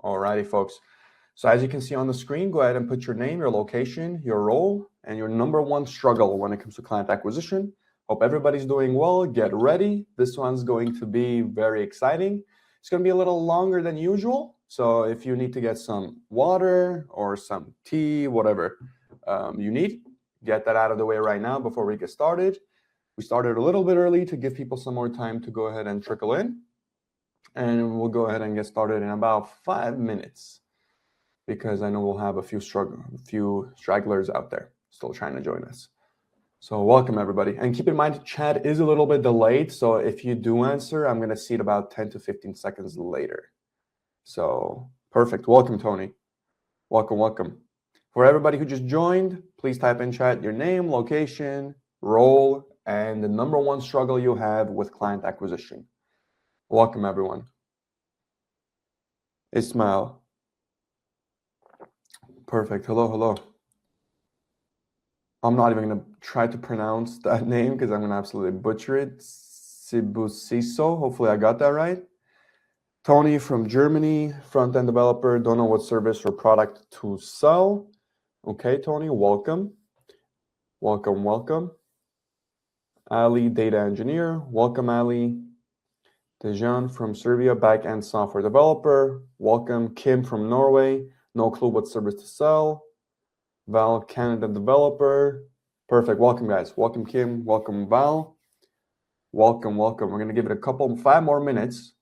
Alrighty, folks. So as you can see on the screen, go ahead and put your name, your location, your role, and your number one struggle when it comes to client acquisition. Hope everybody's doing well. Get ready. This one's going to be very exciting. It's going to be a little longer than usual. So if you need to get some water or some tea, whatever you need, get that out of the way right now before we get started. We started a little bit early to give people some more time to go ahead and trickle in. And we'll go ahead and get started in about 5 minutes because I know we'll have a few stragglers out there still trying to join us. So welcome, everybody. And keep in mind, chat is a little bit delayed. So if you do answer, I'm going to see it about 10 to 15 seconds later. So perfect. Welcome, Tony. Welcome, welcome. For everybody who just joined, please type in chat your name, location, role, and the number one struggle you have with client acquisition. Welcome, everyone. Ismail. Perfect. Hello, hello. I'm not even going to try to pronounce that name because I'm going to absolutely butcher it. Sibusiso. Hopefully I got that right. Tony from Germany, front-end developer. Don't know what service or product to sell. Okay, Tony, welcome. Welcome, welcome. Ali, data engineer. Welcome, Ali. Dejan from Serbia, back-end software developer. Welcome. Kim from Norway, no clue what service to sell. Val, Canada developer. Perfect. Welcome, guys. Welcome, Kim. Welcome, Val. Welcome, welcome. We're going to give it 5 more minutes.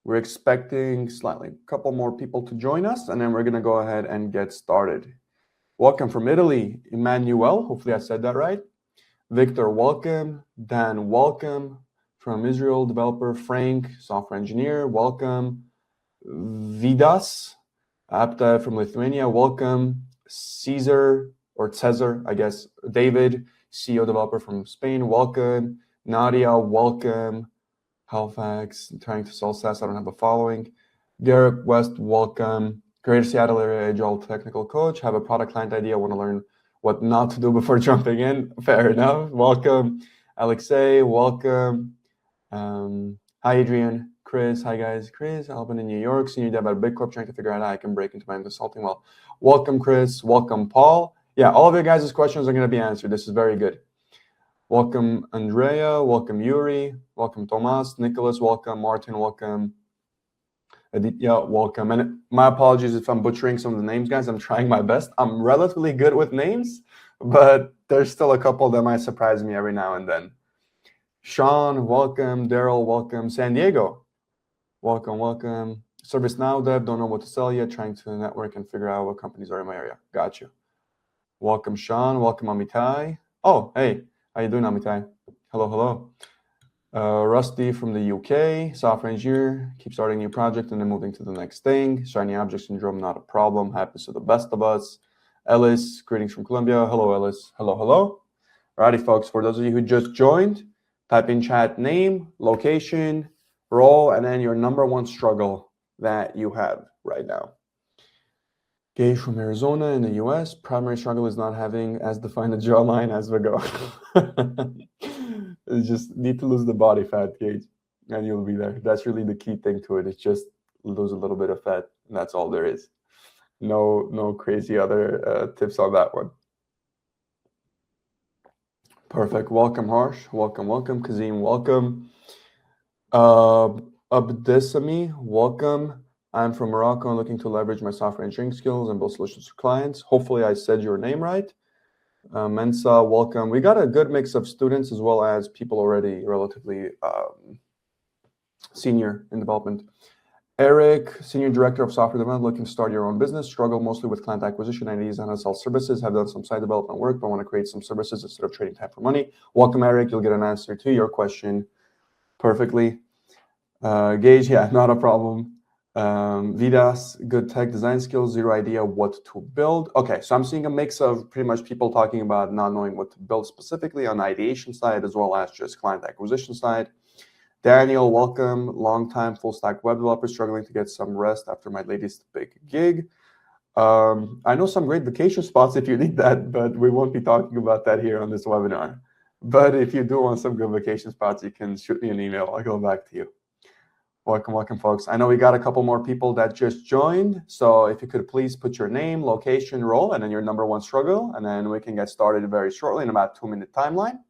We're expecting a couple more people to join us, and then we're going to go ahead and get started. Welcome from Italy, Emmanuel. Hopefully I said that right. Victor, welcome. Dan, welcome. From Israel, developer. Frank, software engineer, welcome. Vidas, Apta from Lithuania, welcome. Cesar, I guess. David, CEO developer from Spain, welcome. Nadia, welcome. Halifax, trying to sell SaaS, I don't have a following. Garrett West, welcome. Greater Seattle area agile technical coach, have a product client idea, want to learn what not to do before jumping in. Fair enough. Welcome. Alexei, welcome. Hi, Adrian. Chris, hi, guys. Chris, Alvin in New York, senior dev at Big Corp, trying to figure out how I can break into my consulting well. Welcome, Chris. Welcome, Paul. Yeah, all of your guys' questions are going to be answered. This is very good. Welcome, Andrea. Welcome, Yuri. Welcome, Tomas. Nicholas, welcome. Martin, welcome. Aditya, welcome. And my apologies if I'm butchering some of the names, guys. I'm trying my best. I'm relatively good with names, but there's still a couple that might surprise me every now and then. Sean, welcome. Daryl, welcome. San Diego, welcome, welcome. ServiceNow dev, don't know what to sell yet, trying to network and figure out what companies are in my area. Got you. Welcome, Sean. Welcome, Amitai. Oh, hey, how you doing, Amitai? Hello, hello. Rusty from the UK, software engineer, keep starting a new project and then moving to the next thing. Shiny object syndrome, not a problem, happens to the best of us. Ellis, greetings from Colombia. Hello, Ellis. Hello, hello. Alrighty, folks, for those of you who just joined, type in chat name, location, role, and then your number one struggle that you have right now. Gage from Arizona in the US, primary struggle is not having as defined a jawline as we go. You just need to lose the body fat, Gage, and you'll be there. That's really the key thing to it. It's just lose a little bit of fat, and that's all there is. No crazy other tips on that one. Perfect. Welcome, Harsh. Welcome, welcome. Kazim, welcome. Abdesami, welcome. I'm from Morocco and looking to leverage my software engineering skills and build solutions for clients. Hopefully I said your name right. Mensa, welcome. We got a good mix of students as well as people already relatively senior in development. Eric, Senior Director of Software Development, looking to start your own business, struggle mostly with client acquisition, ideas on how to sell services, have done some side development work, but want to create some services instead of trading time for money. Welcome, Eric. You'll get an answer to your question perfectly. Gage, yeah, not a problem. Vidas, good tech design skills, zero idea what to build. Okay, so I'm seeing a mix of pretty much people talking about not knowing what to build specifically on the ideation side as well as just client acquisition side. Daniel, welcome. Long-time full-stack web developer struggling to get some rest after my latest big gig. I know some great vacation spots if you need that, but we won't be talking about that here on this webinar. But if you do want some good vacation spots, you can shoot me an email. I'll go back to you. Welcome, welcome, folks. I know we got a couple more people that just joined. So if you could please put your name, location, role, and then your number one struggle, and then we can get started very shortly in about 2-minute timeline.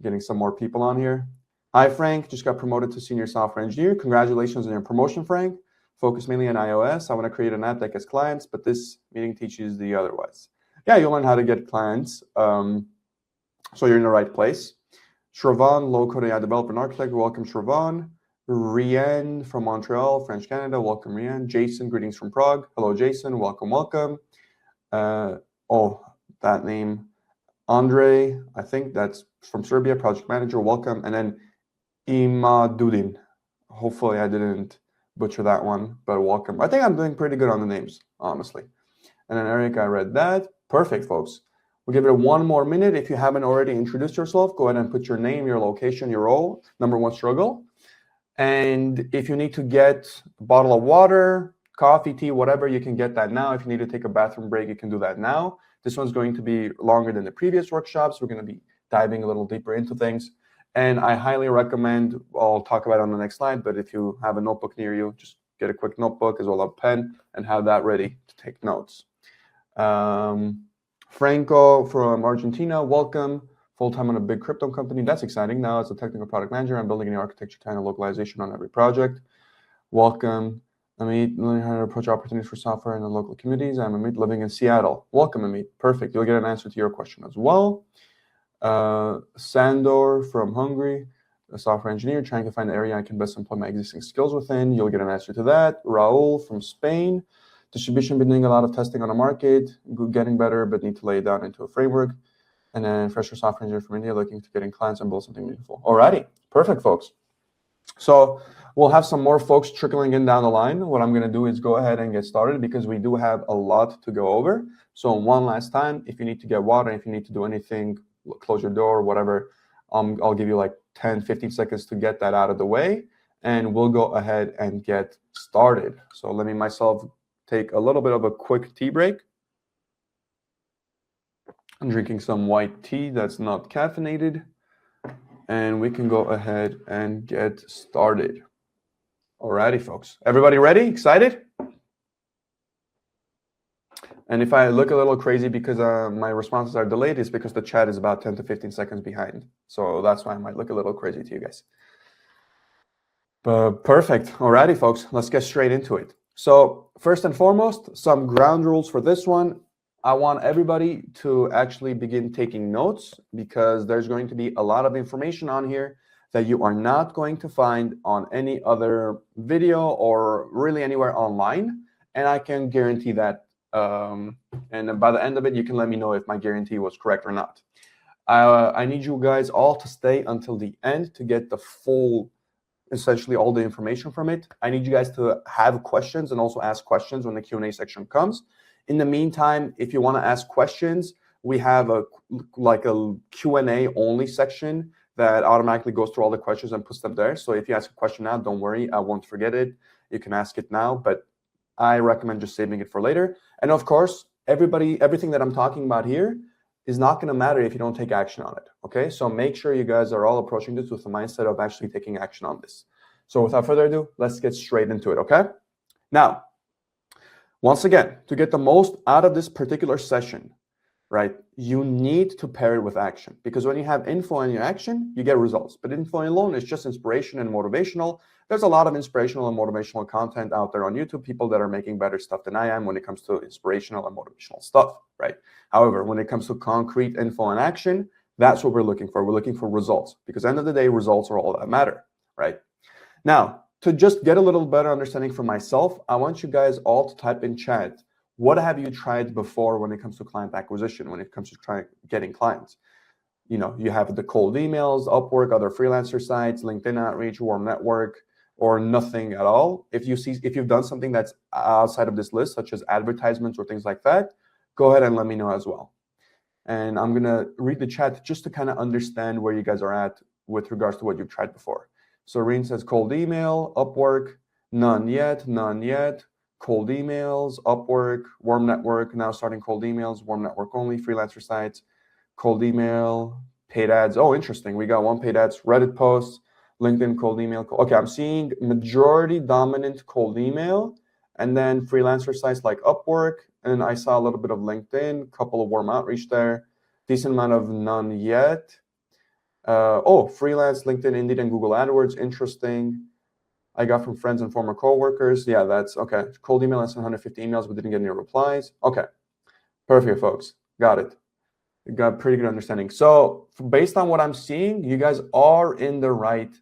Getting some more people on here. Hi, Frank. Just got promoted to senior software engineer. Congratulations on your promotion, Frank. Focus mainly on iOS. I want to create an app that gets clients, but this meeting teaches the otherwise. Yeah, you'll learn how to get clients. So you're in the right place. Shravan, low-code AI developer and architect. Welcome, Shravan. Rian from Montreal, French Canada. Welcome, Rian. Jason, greetings from Prague. Hello, Jason. Welcome, welcome. That name. Andre, I think that's from Serbia, project manager. Welcome. And then Imadudin. Hopefully I didn't butcher that one, but welcome. I think I'm doing pretty good on the names, honestly. And then Eric, I read that. Perfect, folks. We'll give it one more minute. If you haven't already introduced yourself, go ahead and put your name, your location, your role, number one struggle. And if you need to get a bottle of water, coffee, tea, whatever, you can get that now. If you need to take a bathroom break, you can do that now. This one's going to be longer than the previous workshops. We're going to be diving a little deeper into things. And I highly recommend, I'll talk about it on the next slide, but if you have a notebook near you, just get a quick notebook as well as a pen and have that ready to take notes. Franco from Argentina, welcome. Full-time on a big crypto company. That's exciting. Now as a technical product manager, I'm building an architecture kind of localization on every project. Welcome. Amit, learning how to approach opportunities for software in the local communities. I'm Amit, living in Seattle. Welcome, Amit. Perfect. You'll get an answer to your question as well. Sandor from Hungary, a software engineer, trying to find the area I can best employ my existing skills within. You'll get an answer to that. Raul from Spain. Distribution, been doing a lot of testing on the market, getting better, but need to lay it down into a framework. And then fresher software engineer from India, looking to getting clients and build something meaningful. Alrighty, perfect, folks. So we'll have some more folks trickling in down the line. What I'm going to do is go ahead and get started because we do have a lot to go over. So one last time, if you need to get water, if you need to do anything, close your door, whatever, I'll give you like 10, 15 seconds to get that out of the way, and we'll go ahead and get started. So let me myself take a little bit of a quick tea break. I'm drinking some white tea that's not caffeinated, and we can go ahead and get started. Alrighty, folks. Everybody ready? Excited? And if I look a little crazy because my responses are delayed, it's because the chat is about 10 to 15 seconds behind. So that's why I might look a little crazy to you guys. But perfect. Alrighty, folks. Let's get straight into it. So first and foremost, some ground rules for this one. I want everybody to actually begin taking notes because there's going to be a lot of information on here that you are not going to find on any other video or really anywhere online. And I can guarantee that. And by the end of it, you can let me know if my guarantee was correct or not. I need you guys all to stay until the end to get the full, essentially all the information from it. I need you guys to have questions and also ask questions when the Q&A section comes. In the meantime, if you want to ask questions, we have a Q&A only section that automatically goes through all the questions and puts them there. So if you ask a question now, don't worry, I won't forget it. You can ask it now, but I recommend just saving it for later. And of course, everything that I'm talking about here is not going to matter if you don't take action on it. Okay, so make sure you guys are all approaching this with the mindset of actually taking action on this. So without further ado, let's get straight into it. Okay, now, once again, to get the most out of this particular session, right, you need to pair it with action, because when you have info and your action, you get results. But info alone is just inspiration and motivational. There's a lot of inspirational and motivational content out there on YouTube, people that are making better stuff than I am when it comes to inspirational and motivational stuff, right? However, when it comes to concrete info and action, that's what we're looking for. We're looking for results, because at the end of the day, results are all that matter, right? Now, to just get a little better understanding for myself, I want you guys all to type in chat, what have you tried before when it comes to client acquisition, when it comes to getting clients? You know, you have the cold emails, Upwork, other freelancer sites, LinkedIn outreach, warm network, or nothing at all. If you've done something that's outside of this list, such as advertisements or things like that, go ahead and let me know as well. And I'm going to read the chat just to kind of understand where you guys are at with regards to what you've tried before. So Reen says cold email, Upwork, none yet, cold emails, Upwork, warm network, now starting cold emails, warm network only, freelancer sites, cold email, paid ads. Oh, interesting. We got one paid ads, Reddit posts, LinkedIn cold email. Okay, I'm seeing majority dominant cold email, and then freelancer sites like Upwork, and I saw a little bit of LinkedIn, couple of warm outreach there, decent amount of none yet. Freelance, LinkedIn, Indeed, and Google AdWords, interesting. I got from friends and former coworkers. Yeah, that's okay. Cold email, less than 150 emails, but didn't get any replies. Okay, perfect, folks. Got it. Got pretty good understanding. So based on what I'm seeing, you guys are in the right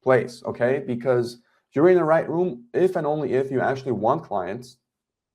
place, okay? Because you're in the right room if and only if you actually want clients,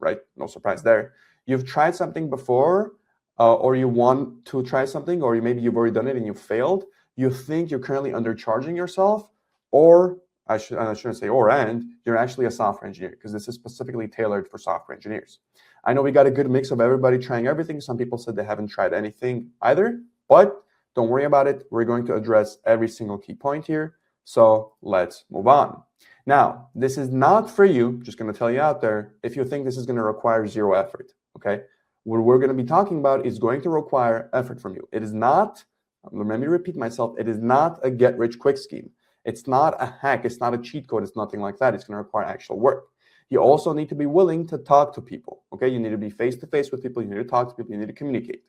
right? No surprise there. You've tried something before, or you want to try something, or maybe you've already done it and you failed. You think you're currently undercharging yourself, or I shouldn't say or, and you're actually a software engineer, because this is specifically tailored for software engineers. I know we got a good mix of everybody trying everything. Some people said they haven't tried anything either, but don't worry about it. We're going to address every single key point here. So let's move on. Now, this is not for you, just going to tell you out there, if you think this is going to require zero effort, okay? What we're going to be talking about is going to require effort from you. It is not, let me repeat myself, it is not a get-rich-quick scheme. It's not a hack. It's not a cheat code. It's nothing like that. It's going to require actual work. You also need to be willing to talk to people, okay? You need to be face-to-face with people. You need to talk to people. You need to communicate.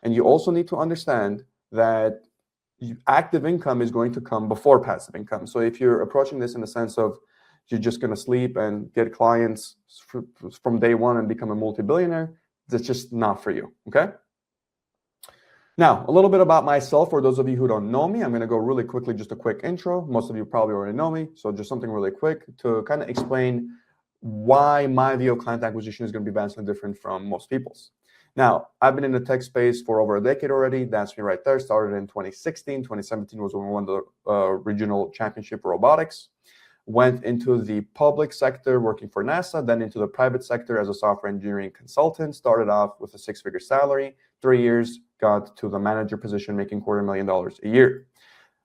And you also need to understand that active income is going to come before passive income. So if you're approaching this in the sense of you're just going to sleep and get clients from day one and become a multi-billionaire, that's just not for you, okay? Now, a little bit about myself. For those of you who don't know me, I'm going to go really quickly, just a quick intro. Most of you probably already know me, so just something really quick to kind of explain why my view of client acquisition is going to be vastly different from most people's. Now, I've been in the tech space for over a decade already. That's me right there. Started in 2016. 2017 was when we won the regional championship for robotics. Went into the public sector working for NASA, then into the private sector as a software engineering consultant. Started off with a six-figure salary. 3 years, got to the manager position, making $250,000 a year.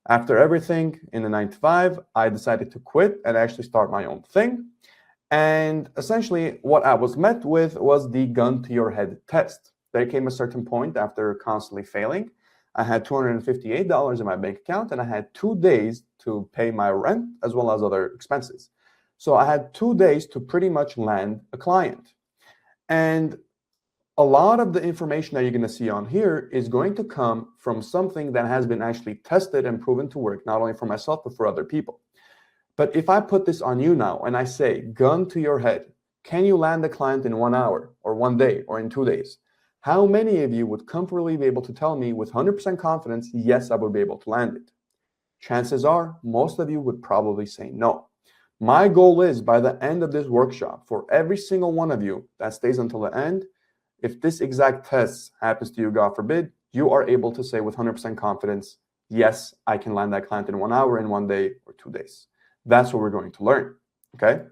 After everything in the 9 to 5, I decided to quit and actually start my own thing. And essentially what I was met with was the gun to your head test. There came a certain point after constantly failing. I had $258 in my bank account, and I had 2 days to pay my rent as well as other expenses. So I had 2 days to pretty much land a client. And a lot of the information that you're going to see on here is going to come from something that has been actually tested and proven to work, not only for myself, but for other people. But if I put this on you now and I say, gun to your head, can you land a client in 1 hour or 1 day or in 2 days? How many of you would comfortably be able to tell me with 100% confidence, yes, I would be able to land it? Chances are most of you would probably say no. My goal is by the end of this workshop, for every single one of you that stays until the end, if this exact test happens to you, God forbid, you are able to say with 100% confidence, yes, I can land that client in 1 hour, in 1 day, or 2 days. That's what we're going to learn, okay?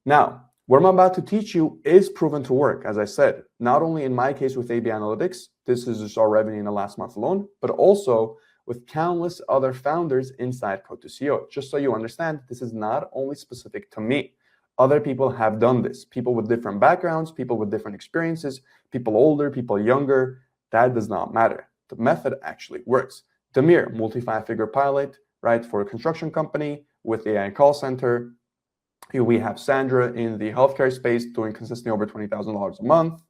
Now, what I'm about to teach you is proven to work, as I said, not only in my case with AB Analytics, this is just our revenue in the last month alone, but also with countless other founders inside Code2CEO. Just so you understand, this is not only specific to me. Other people have done this. People with different backgrounds, people with different experiences, people older, people younger. That does not matter. The method actually works. Damir, multi-5-figure pilot, right, for a construction company with AI call center. Here we have Sandra in the healthcare space doing consistently over $20,000 a month.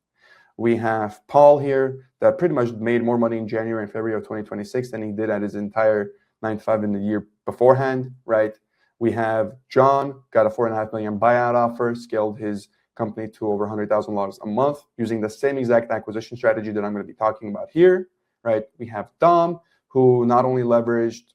We have Paul here that pretty much made more money in January and February of 2026 than he did at his entire 9 to 5 in the year beforehand, right? We have John, got a $4.5 million buyout offer, scaled his company to over $100,000 a month using the same exact acquisition strategy that I'm going to be talking about here, right? We have Dom, who not only leveraged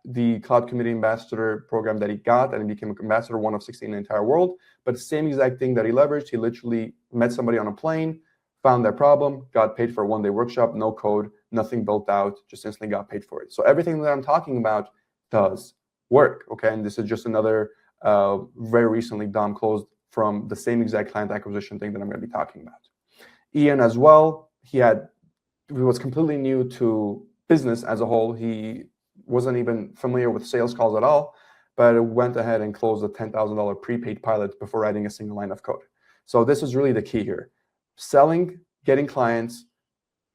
the Cloud Community Ambassador program that he got and he became an ambassador, one of 16 in the entire world, but the same exact thing that he leveraged, he literally met somebody on a plane, found their problem, got paid for a 1-day workshop, no code, nothing built out, just instantly got paid for it. So everything that I'm talking about does work, okay? And this is just another very recently Dom closed from the same exact client acquisition thing that I'm going to be talking about. Ian as well, he was completely new to business as a whole. He wasn't even familiar with sales calls at all, but went ahead and closed a $10,000 prepaid pilot before writing a single line of code. So this is really the key here. Selling, getting clients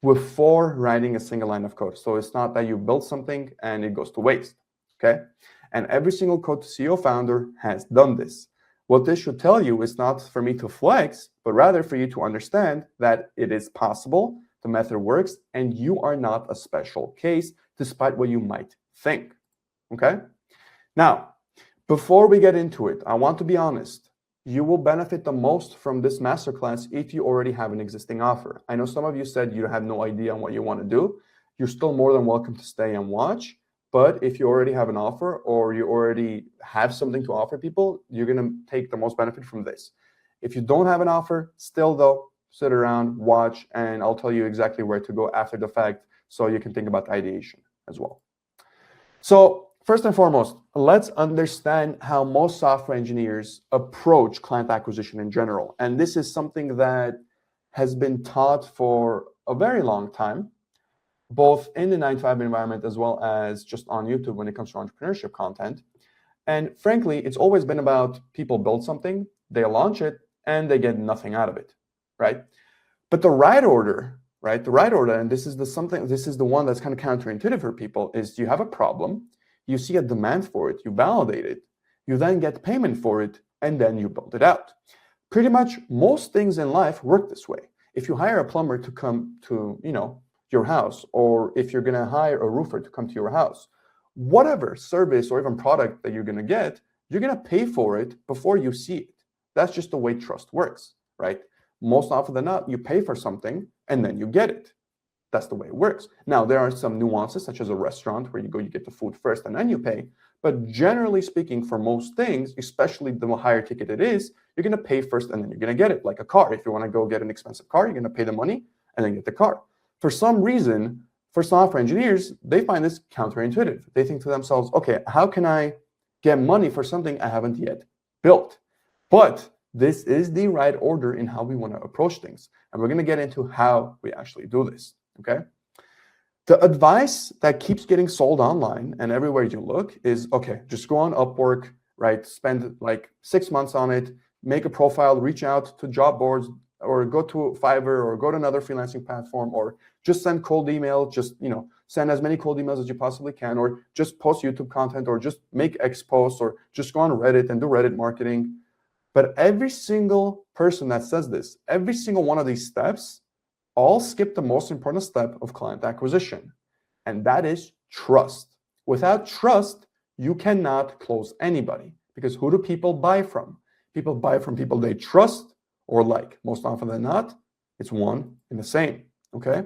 before writing a single line of code. So it's not that you build something and it goes to waste, okay? And every single Code to CEO founder has done this. What this should tell you is not for me to flex, but rather for you to understand that it is possible, the method works, and you are not a special case, despite what you might think, okay? Now, before we get into it, I want to be honest. You will benefit the most from this masterclass if you already have an existing offer. I know some of you said you have no idea on what you want to do. You're still more than welcome to stay and watch. But if you already have an offer or you already have something to offer people, you're going to take the most benefit from this. If you don't have an offer, still though, sit around, watch, and I'll tell you exactly where to go after the fact so you can think about ideation as well. So first and foremost, let's understand how most software engineers approach client acquisition in general. And this is something that has been taught for a very long time, both in the 9-to-5 environment as well as just on YouTube when it comes to entrepreneurship content. And frankly, it's always been about people build something, they launch it, and they get nothing out of it, right? But the right order, right? The right order, and this is the one that's kind of counterintuitive for people, is you have a problem, you see a demand for it, you validate it, you then get payment for it, and then you build it out. Pretty much most things in life work this way. If you hire a plumber to come to, your house, or if you're going to hire a roofer to come to your house, whatever service or even product that you're going to get, you're going to pay for it before you see it. That's just the way trust works, right? Most often than not, you pay for something and then you get it. That's the way it works. Now, there are some nuances, such as a restaurant where you go, you get the food first and then you pay. But generally speaking, for most things, especially the higher ticket it is, you're going to pay first and then you're going to get it. Like a car. If you want to go get an expensive car, you're going to pay the money and then get the car. For some reason, for software engineers, they find this counterintuitive. They think to themselves, okay, how can I get money for something I haven't yet built? But this is the right order in how we want to approach things. And we're going to get into how we actually do this, okay? The advice that keeps getting sold online and everywhere you look is, okay, just go on Upwork, right? Spend like 6 months on it, make a profile, reach out to job boards, or go to Fiverr, or go to another freelancing platform, or just send cold email, just, send as many cold emails as you possibly can, or just post YouTube content, or just make X posts, or just go on Reddit and do Reddit marketing. But every single person that says this, every single one of these steps, all skip the most important step of client acquisition, and that is trust. Without trust, you cannot close anybody, because who do people buy from? People buy from people they trust or like. Most often than not, it's one and the same, okay?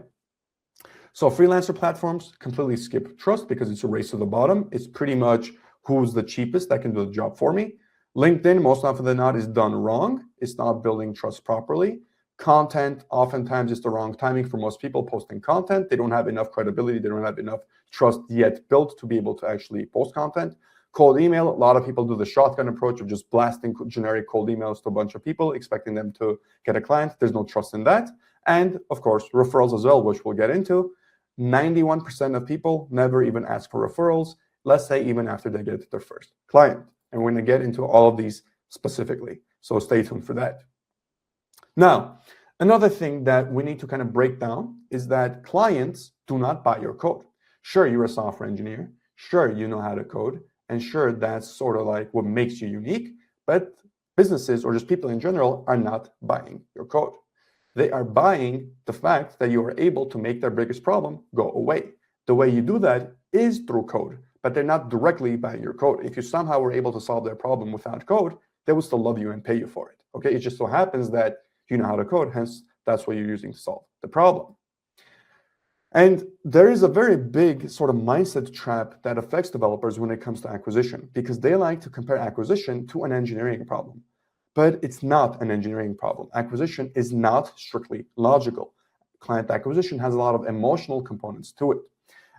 So freelancer platforms completely skip trust because it's a race to the bottom. It's pretty much who's the cheapest that can do the job for me. LinkedIn, most often than not, is done wrong. It's not building trust properly. Content, oftentimes, is the wrong timing for most people posting content. They don't have enough credibility. They don't have enough trust yet built to be able to actually post content. Cold email, a lot of people do the shotgun approach of just blasting generic cold emails to a bunch of people, expecting them to get a client. There's no trust in that. And of course, referrals as well, which we'll get into. 91% of people never even ask for referrals, let's say even after they get their first client. And we're going to get into all of these specifically. So stay tuned for that. Now, another thing that we need to kind of break down is that clients do not buy your code. Sure, you're a software engineer. Sure, you know how to code. And sure, that's sort of like what makes you unique. But businesses or just people in general are not buying your code. They are buying the fact that you are able to make their biggest problem go away. The way you do that is through code, but they're not directly buying your code. If you somehow were able to solve their problem without code, they will still love you and pay you for it. Okay, it just so happens that you know how to code, hence that's what you're using to solve the problem. And there is a very big sort of mindset trap that affects developers when it comes to acquisition, because they like to compare acquisition to an engineering problem. But it's not an engineering problem. Acquisition is not strictly logical. Client acquisition has a lot of emotional components to it.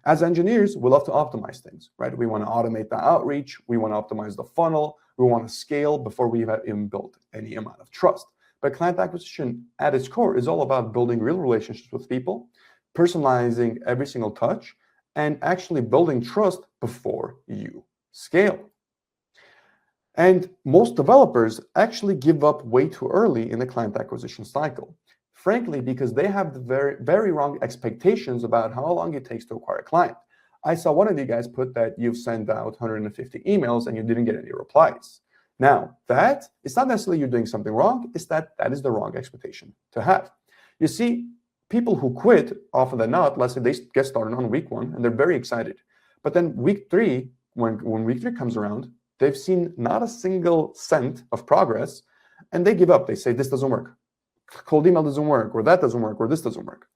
As engineers, we love to optimize things, right? We want to automate the outreach. We want to optimize the funnel. We want to scale before we have even built any amount of trust. But client acquisition at its core is all about building real relationships with people, personalizing every single touch, and actually building trust before you scale. And most developers actually give up way too early in the client acquisition cycle, frankly, because they have the very, very wrong expectations about how long it takes to acquire a client. I saw one of you guys put that you've sent out 150 emails and you didn't get any replies. Now, that it's not necessarily you're doing something wrong, it's that is the wrong expectation to have. You see, people who quit, often than not, let's say they get started on week 1 and they're very excited. But then week 3, when week 3 comes around, they've seen not a single cent of progress and they give up. They say, this doesn't work. Cold email doesn't work, or that doesn't work, or this doesn't work.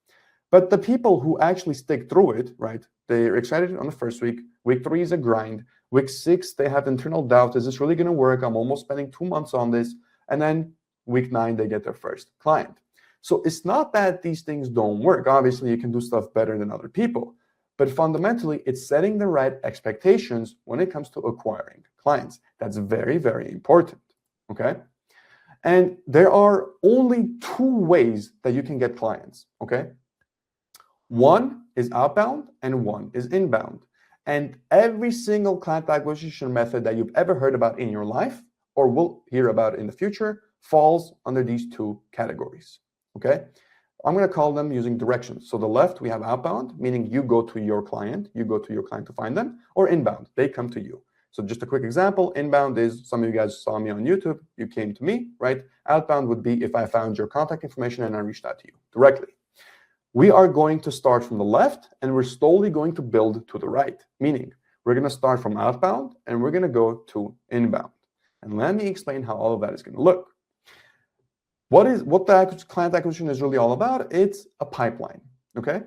But the people who actually stick through it, right, they're excited on the first week. Week 3 is a grind. Week 6, they have internal doubt. Is this really going to work? I'm almost spending 2 months on this. And then week 9, they get their first client. So it's not that these things don't work. Obviously, you can do stuff better than other people. But fundamentally, it's setting the right expectations when it comes to acquiring clients. That's very, very important, okay? And there are only 2 ways that you can get clients, okay? One is outbound and one is inbound. And every single client acquisition method that you've ever heard about in your life or will hear about in the future falls under these 2 categories, okay? I'm going to call them using directions. So the left, we have outbound, meaning you go to your client to find them, or inbound, they come to you. So just a quick example, inbound is, some of you guys saw me on YouTube, you came to me, right? Outbound would be if I found your contact information and I reached out to you directly. We are going to start from the left and we're slowly going to build to the right, meaning we're going to start from outbound and we're going to go to inbound. And let me explain how all of that is going to look. What the client acquisition is really all about? It's a pipeline, okay?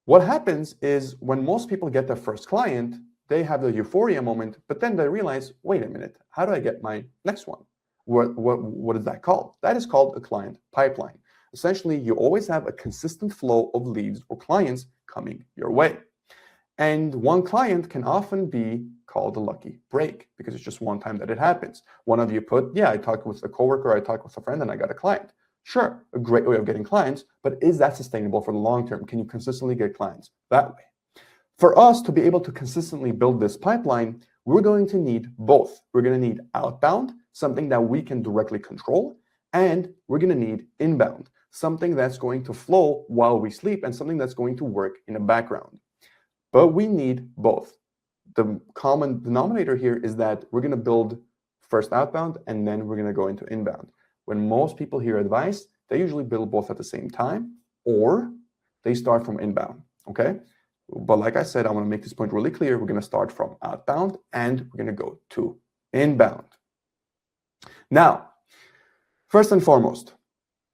What happens is when most people get their first client, they have the euphoria moment, but then they realize, wait a minute, how do I get my next one? What is that called? That is called a client pipeline. Essentially, you always have a consistent flow of leads or clients coming your way. And one client can often be called a lucky break because it's just one time that it happens. One of you put, yeah, I talked with a coworker, I talked with a friend, and I got a client. Sure, a great way of getting clients, but is that sustainable for the long term? Can you consistently get clients that way? For us to be able to consistently build this pipeline, we're going to need both. We're going to need outbound, something that we can directly control, and we're going to need inbound, something that's going to flow while we sleep and something that's going to work in the background. But we need both. The common denominator here is that we're going to build first outbound and then we're going to go into inbound. When most people hear advice, they usually build both at the same time or they start from inbound, okay? But like I said, I want to make this point really clear. We're going to start from outbound and we're going to go to inbound. Now, first and foremost,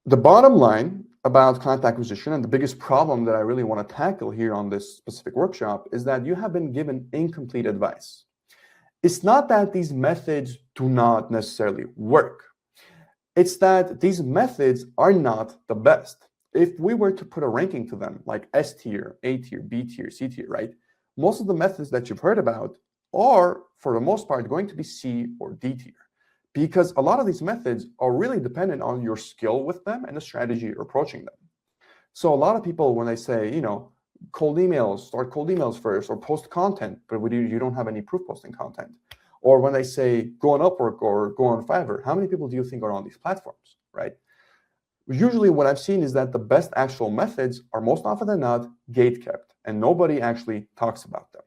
the bottom line about client acquisition and the biggest problem that I really want to tackle here on this specific workshop is that you have been given incomplete advice. It's not that these methods do not necessarily work. It's that these methods are not the best. If we were to put a ranking to them, like S tier, A tier, B tier, C tier, right? Most of the methods that you've heard about are, for the most part, going to be C or D tier. Because a lot of these methods are really dependent on your skill with them and the strategy you're approaching them. So a lot of people, when they say, you know, cold emails, start cold emails first, or post content, but you don't have any proof posting content. Or when they say go on Upwork or go on Fiverr, how many people do you think are on these platforms, right? Usually what I've seen is that the best actual methods are most often than not gate-kept, and nobody actually talks about them.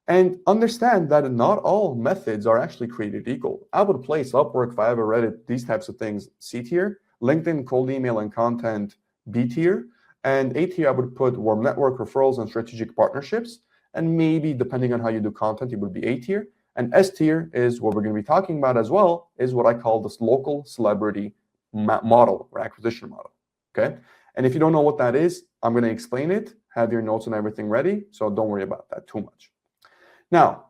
And understand that not all methods are actually created equal. I would place Upwork, Fiverr, Reddit, these types of things C tier, LinkedIn, cold email and content B tier, and A tier I would put warm network, referrals, and strategic partnerships. And maybe depending on how you do content, it would be A tier. And S tier is what we're going to be talking about as well, is what I call this local celebrity model or acquisition model, okay? And if you don't know what that is, I'm going to explain it, have your notes and everything ready, so don't worry about that too much. Now,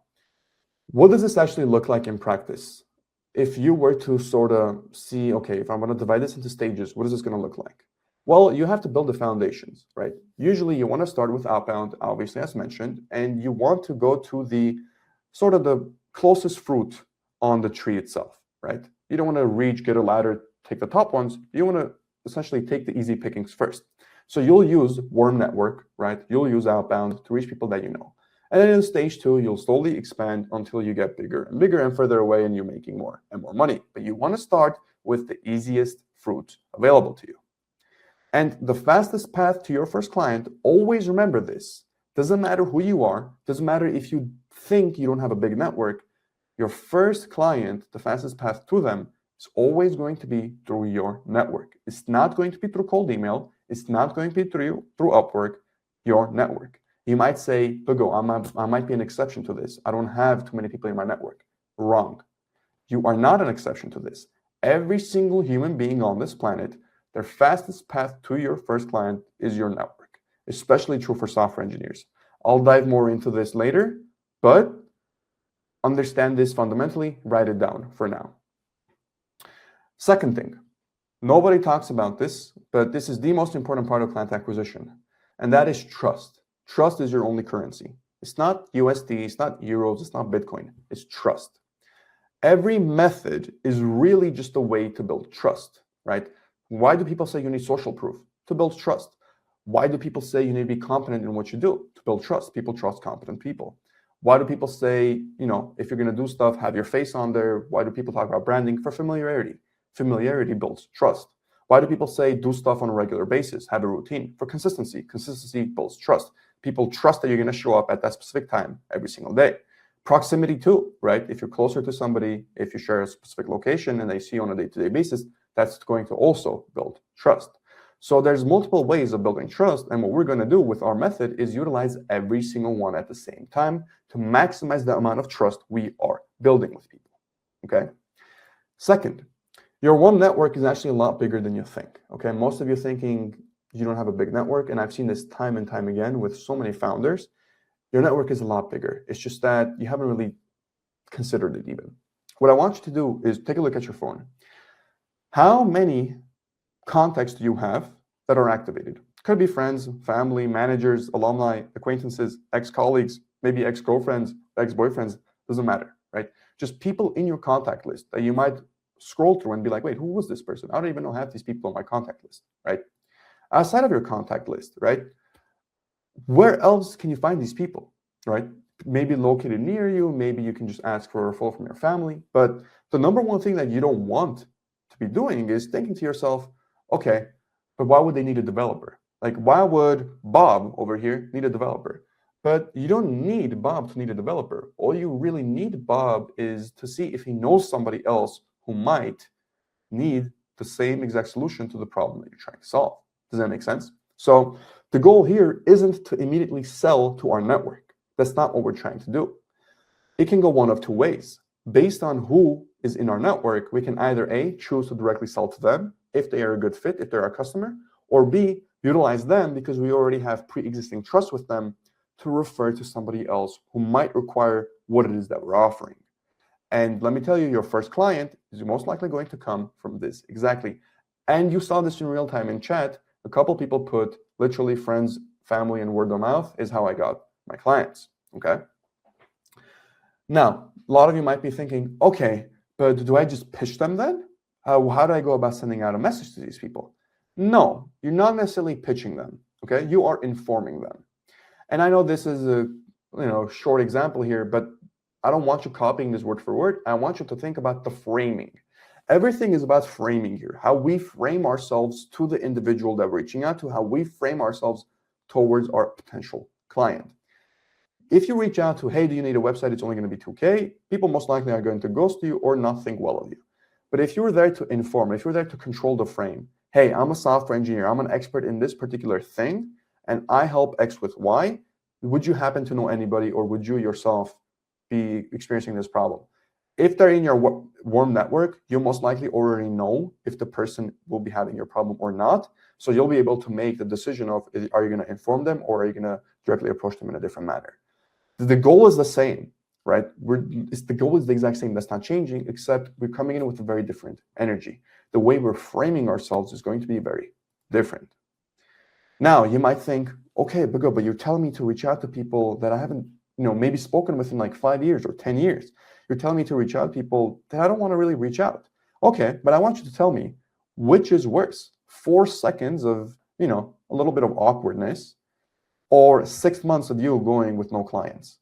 what does this actually look like in practice? If you were to sort of see, okay, if I'm going to divide this into stages, what is this going to look like? Well, you have to build the foundations, right? Usually you want to start with outbound, obviously, as mentioned, and you want to go to the sort of the closest fruit on the tree itself, right? You don't want to get a ladder, take the top ones. You want to essentially take the easy pickings first. So you'll use warm network, right? You'll use outbound to reach people that you know. And then in stage 2, you'll slowly expand until you get bigger and bigger and further away and you're making more and more money. But you want to start with the easiest fruit available to you. And the fastest path to your first client, always remember this, Doesn't matter who you are, doesn't matter if you think you don't have a big network, your first client, the fastest path to them is always going to be through your network. It's not going to be through cold email. It's not going to be through Upwork, your network. You might say, Bigo, I might be an exception to this. I don't have too many people in my network. Wrong. You are not an exception to this. Every single human being on this planet, their fastest path to your first client is your network, especially true for software engineers. I'll dive more into this later, but understand this fundamentally, write it down for now. Second thing, nobody talks about this, but this is the most important part of client acquisition, and that is trust. Trust is your only currency. It's not USD, it's not euros, it's not Bitcoin, it's trust. Every method is really just a way to build trust, right? Why do people say you need social proof? To build trust. Why do people say you need to be competent in what you do? To build trust. People trust competent people. Why do people say, if you're going to do stuff, have your face on there? Why do people talk about branding? For familiarity. Familiarity builds trust. Why do people say do stuff on a regular basis, have a routine? For consistency. Consistency builds trust. People trust that you're going to show up at that specific time every single day. Proximity too, right? If you're closer to somebody, if you share a specific location and they see you on a day-to-day basis, that's going to also build trust. So there's multiple ways of building trust, and what we're going to do with our method is utilize every single one at the same time to maximize the amount of trust we are building with people, okay? Second, your warm network is actually a lot bigger than you think, okay? Most of you thinking you don't have a big network, and I've seen this time and time again with so many founders. Your network is a lot bigger. It's just that you haven't really considered it even. What I want you to do is take a look at your phone. How many contacts do you have that are activated? Could be friends, family, managers, alumni, acquaintances, ex-colleagues, maybe ex-girlfriends, ex-boyfriends, doesn't matter, right? Just people in your contact list that you might scroll through and be like, wait, who was this person? I don't even know half these people on my contact list, right? Outside of your contact list, right? Where else can you find these people, right? Maybe located near you, maybe you can just ask for a referral from your family. But the number one thing that you don't want to be doing is thinking to yourself, okay, but why would they need a developer? Like, why would Bob over here need a developer? But you don't need Bob to need a developer. All you really need Bob is to see if he knows somebody else who might need the same exact solution to the problem that you're trying to solve. Does that make sense? So the goal here isn't to immediately sell to our network. That's not what we're trying to do. It can go one of two ways. Based on who is in our network, we can either A, choose to directly sell to them if they are a good fit, if they're our customer, or B, utilize them because we already have pre-existing trust with them to refer to somebody else who might require what it is that we're offering. And let me tell you, your first client is most likely going to come from this exactly. And you saw this in real time in chat. A couple people put literally friends, family, and word of mouth is how I got my clients, okay? Now, a lot of you might be thinking, okay, but do I just pitch them then? How do I go about sending out a message to these people? No, you're not necessarily pitching them, okay? You are informing them. And I know this is a short example here, but I don't want you copying this word for word. I want you to think about the framing. Everything is about framing here, how we frame ourselves to the individual that we're reaching out to, how we frame ourselves towards our potential client. If you reach out to, hey, do you need a website? It's only going to be $2K. People most likely are going to ghost you or not think well of you. But if you're there to inform, if you're there to control the frame, hey, I'm a software engineer, I'm an expert in this particular thing, and I help X with Y, would you happen to know anybody, or would you yourself be experiencing this problem? If they're in your warm network, you most likely already know if the person will be having your problem or not. So you'll be able to make the decision of, are you going to inform them or are you going to directly approach them in a different manner? The goal is the same, right? The goal is the exact same. That's not changing, except we're coming in with a very different energy. The way we're framing ourselves is going to be very different. Now, you might think, okay, but you're telling me to reach out to people that I haven't, maybe spoken with in like 5 years or 10 years. You're telling me to reach out to people that I don't want to really reach out. Okay, but I want you to tell me which is worse, 4 seconds of, a little bit of awkwardness, or 6 months of you going with no clients.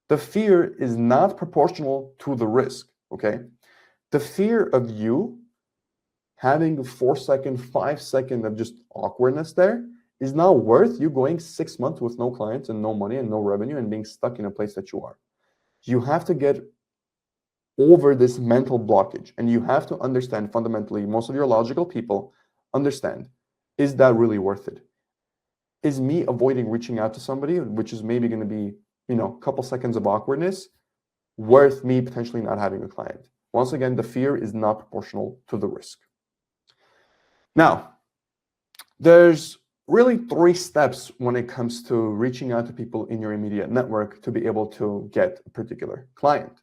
The fear is not proportional to the risk, okay? The fear of you having 4 second, 5 second of just awkwardness there is now worth you going 6 months with no clients and no money and no revenue and being stuck in a place that you are. You have to get over this mental blockage, and you have to understand fundamentally, most of your logical people understand, is that really worth it? Is me avoiding reaching out to somebody, which is maybe going to be, a couple seconds of awkwardness, worth me potentially not having a client? Once again, the fear is not proportional to the risk. Now, there's really 3 steps when it comes to reaching out to people in your immediate network to be able to get a particular client.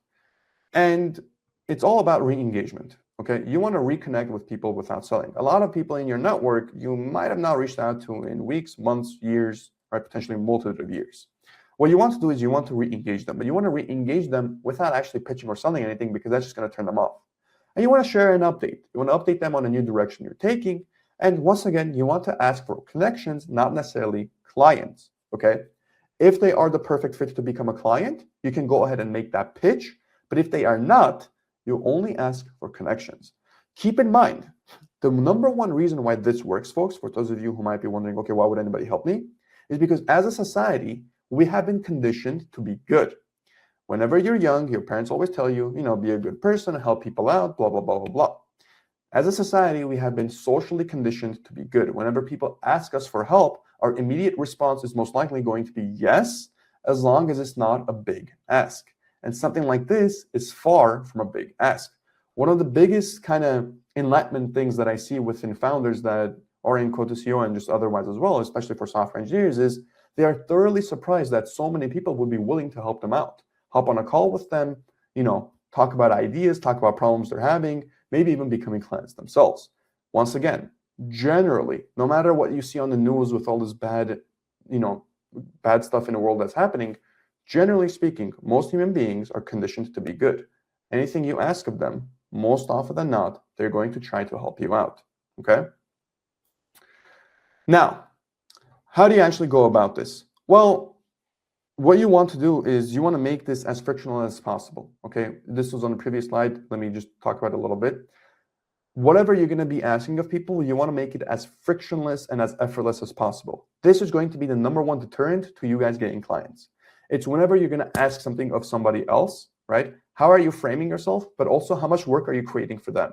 And it's all about re-engagement, okay? You want to reconnect with people without selling. A lot of people in your network you might have not reached out to in weeks, months, years, or potentially multitude of years. What you want to do is you want to re-engage them, but you want to re-engage them without actually pitching or selling anything, because that's just going to turn them off. And you want to share an update. You want to update them on a new direction you're taking. And once again, you want to ask for connections, not necessarily clients, okay? If they are the perfect fit to become a client, you can go ahead and make that pitch. But if they are not, you only ask for connections. Keep in mind, the number one reason why this works, folks, for those of you who might be wondering, okay, why would anybody help me? Is because as a society, we have been conditioned to be good. Whenever you're young, your parents always tell you, be a good person, help people out, blah, blah, blah, blah, blah. As a society, we have been socially conditioned to be good. Whenever people ask us for help, our immediate response is most likely going to be yes, as long as it's not a big ask. And something like this is far from a big ask. One of the biggest kind of enlightenment things that I see within founders that are in Co2CO and just otherwise as well, especially for software engineers, is they are thoroughly surprised that so many people would be willing to help them out. Hop on a call with them, talk about ideas, talk about problems they're having, maybe even becoming clients themselves. Once again, generally, no matter what you see on the news with all this bad stuff in the world that's happening, generally speaking, most human beings are conditioned to be good. Anything you ask of them, most often than not, they're going to try to help you out, okay? Now, how do you actually go about this? Well, what you want to do is you want to make this as frictionless as possible, okay? This was on the previous slide. Let me just talk about it a little bit. Whatever you're going to be asking of people, you want to make it as frictionless and as effortless as possible. This is going to be the number one deterrent to you guys getting clients. It's whenever you're going to ask something of somebody else, right? How are you framing yourself? But also, how much work are you creating for them?